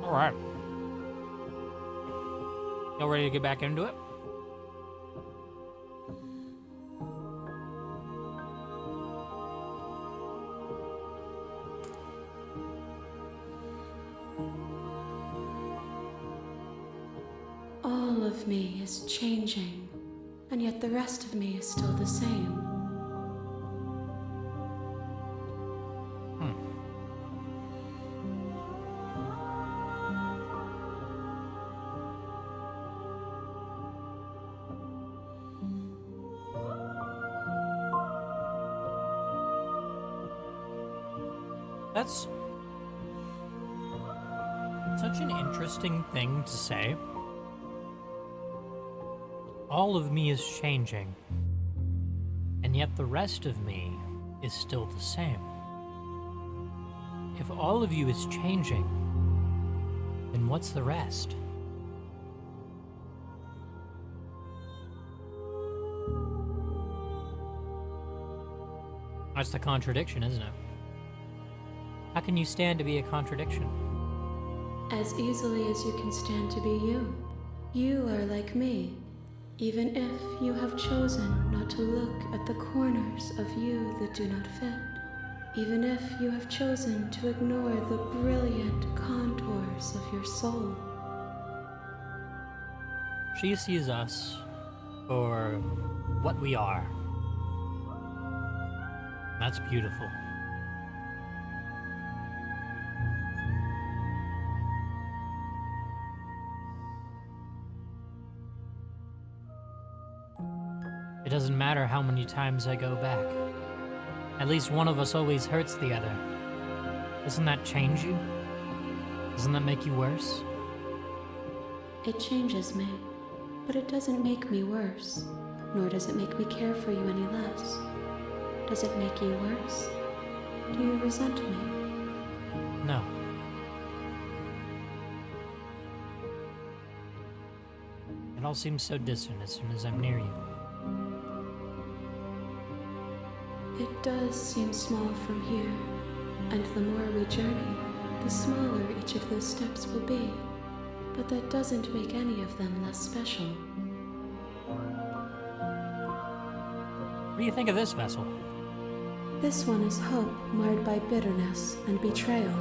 All right. Y'all ready to get back into it? All of me is changing, and yet the rest of me is still the same. That's such an interesting thing to say. All of me is changing, and yet the rest of me is still the same. If all of you is changing, then what's the rest? That's the contradiction, isn't it? How can you stand to be a contradiction? As easily as you can stand to be you. You are like me, even if you have chosen not to look at the corners of you that do not fit. Even if you have chosen to ignore the brilliant contours of your soul. She sees us for what we are. That's beautiful. It doesn't matter how many times I go back. At least one of us always hurts the other. Doesn't that change you? Doesn't that make you worse? It changes me, but it doesn't make me worse, nor does it make me care for you any less. Does it make you worse? Do you resent me? No. It all seems so distant as soon as I'm near you. It does seem small from here, and the more we journey, the smaller each of those steps will be, but that doesn't make any of them less special. What do you think of this vessel? This one is hope marred by bitterness and betrayal.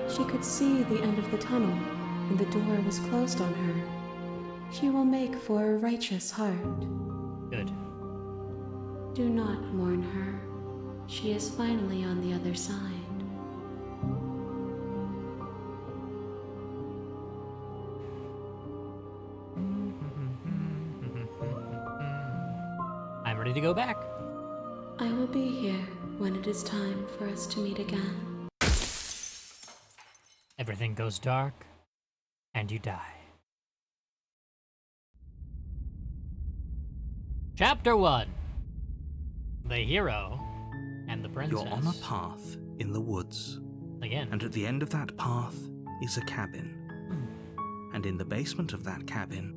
She could see the end of the tunnel, and the door was closed on her. She will make for a righteous heart. Good. Do not mourn her. She is finally on the other side. I'm ready to go back. I will be here when it is time for us to meet again. Everything goes dark, and you die. Chapter 1. The Hero and the Princess. You're on a path in the woods, Again. and at the end of that path is a cabin. And in the basement of that cabin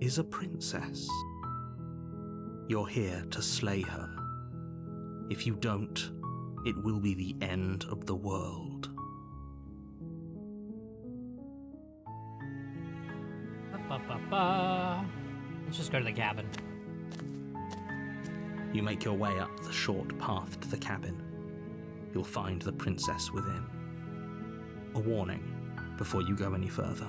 is a princess. You're here to slay her. If you don't, it will be the end of the world. Ba-ba-ba-ba. Let's just go to the cabin. You make your way up the short path to the cabin. You'll find the princess within. A warning before you go any further.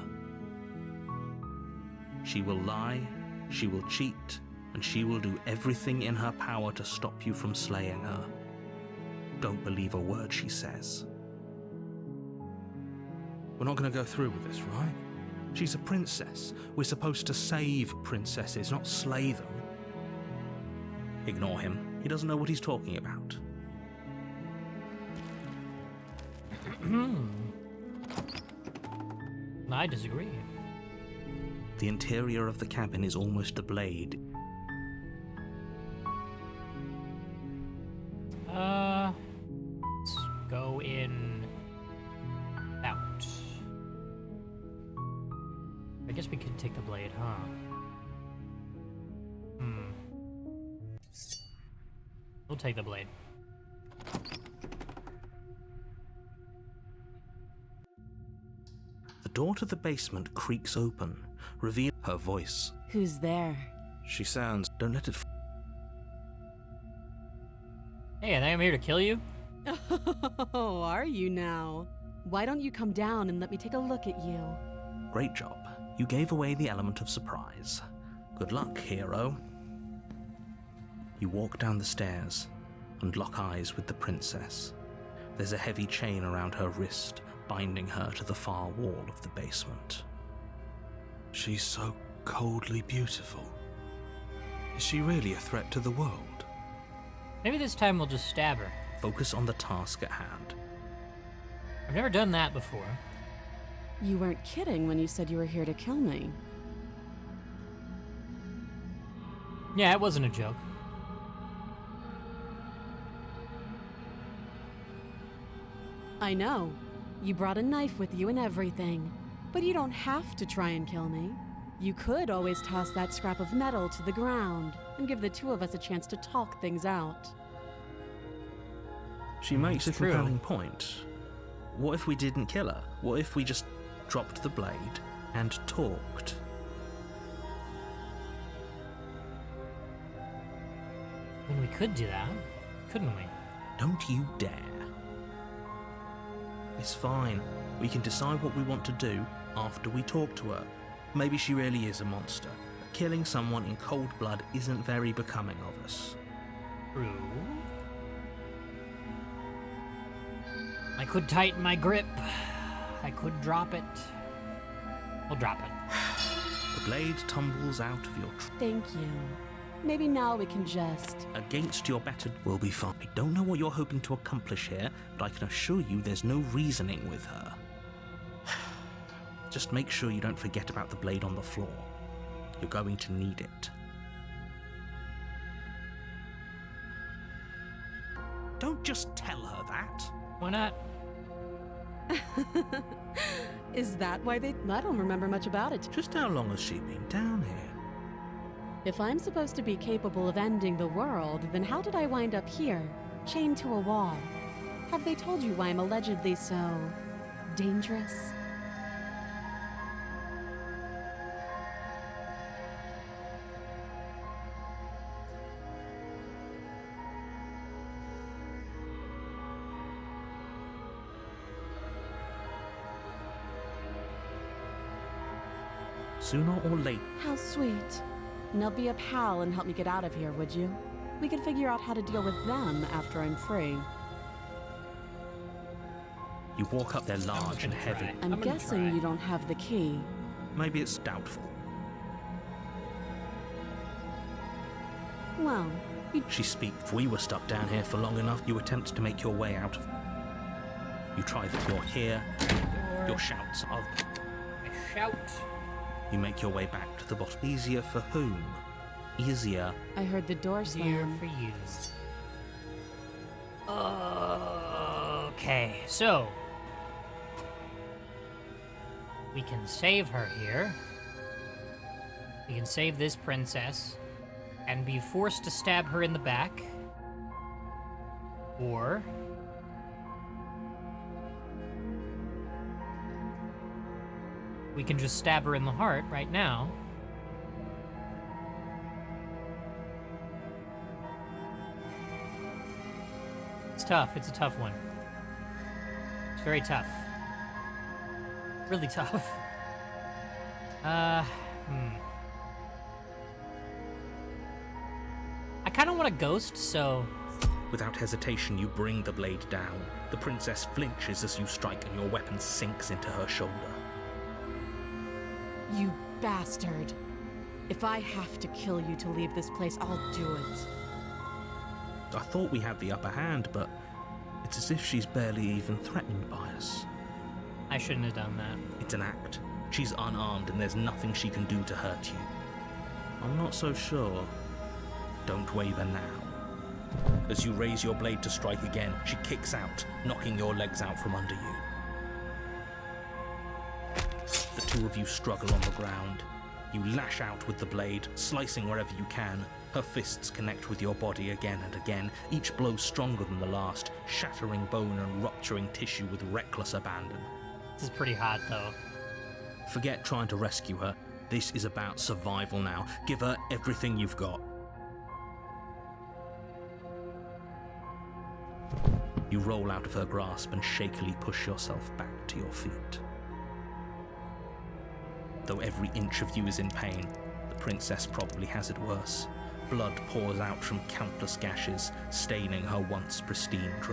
She will lie, she will cheat, and she will do everything in her power to stop you from slaying her. Don't believe a word she says. We're not going to go through with this, right? She's a princess. We're supposed to save princesses, not slay them. Ignore him. He doesn't know what he's talking about. I disagree. The interior of the cabin is almost a blade. Let's go in out. I guess we could take the blade, huh? We'll take the blade. The door to the basement creaks open, revealing her voice. Who's there? She sounds... Don't let it Hey, I think I'm here to kill you. Oh, are you now? Why don't you come down and let me take a look at you? Great job. You gave away the element of surprise. Good luck, hero. You walk down the stairs and lock eyes with the princess. There's a heavy chain around her wrist, binding her to the far wall of the basement. She's so coldly beautiful. Is she really a threat to the world? Maybe this time we'll just stab her. Focus on the task at hand. I've never done that before. You weren't kidding when you said you were here to kill me. Yeah, it wasn't a joke. I know. You brought a knife with you and everything. But you don't have to try and kill me. You could always toss that scrap of metal to the ground and give the two of us a chance to talk things out. She makes a It's true. compelling point. What if we didn't kill her? What if we just dropped the blade and talked? I mean, we could do that, couldn't we? Don't you dare. It's fine. We can decide what we want to do after we talk to her. Maybe she really is a monster. Killing someone in cold blood isn't very becoming of us. True. I could tighten my grip. I could drop it. We'll drop it. The blade tumbles out of your Thank you. Maybe now we can just... against your better will be fine. I don't know what you're hoping to accomplish here, but I can assure you there's no reasoning with her. Just make sure you don't forget about the blade on the floor. You're going to need it. Don't just tell her that. Why not? Is that why they... I don't remember much about it. Just how long has she been down here? If I'm supposed to be capable of ending the world, then how did I wind up here, chained to a wall? Have they told you why I'm allegedly so... dangerous? Sooner or later, How sweet. Now be a pal and help me get out of here, would you? We could figure out how to deal with them after I'm free. you walk up. They're large and heavy. I'm gonna guessing try. you don't have the key. Maybe it's doubtful. Well, you She speaks. If we were stuck down here for long enough, you attempt to make your way out of. You try that you're here. Your shouts are. I shout. You make your way back to the bottom. Easier for whom? Easier. I heard the door Easier slam. for you. Okay, so we can save her here. We can save this princess and be forced to stab her in the back. Or we can just stab her in the heart right now. It's tough. It's a tough one. It's very tough. Really tough. I kind of want a ghost, so Without hesitation, you bring the blade down. The princess flinches as you strike, and your weapon sinks into her shoulder. You bastard. If I have to kill you to leave this place, I'll do it. I thought we had the upper hand, but it's as if she's barely even threatened by us. I shouldn't have done that. It's an act. She's unarmed, and there's nothing she can do to hurt you. I'm not so sure. Don't waver now. As you raise your blade to strike again, she kicks out, knocking your legs out from under you. The two of you struggle on the ground. You lash out with the blade, slicing wherever you can. Her fists connect with your body again and again, each blow stronger than the last, shattering bone and rupturing tissue with reckless abandon. This is pretty hot, though. Forget trying to rescue her. This is about survival now. Give her everything you've got. You roll out of her grasp and shakily push yourself back to your feet. Though every inch of you is in pain, the princess probably has it worse. Blood pours out from countless gashes, staining her once pristine dress.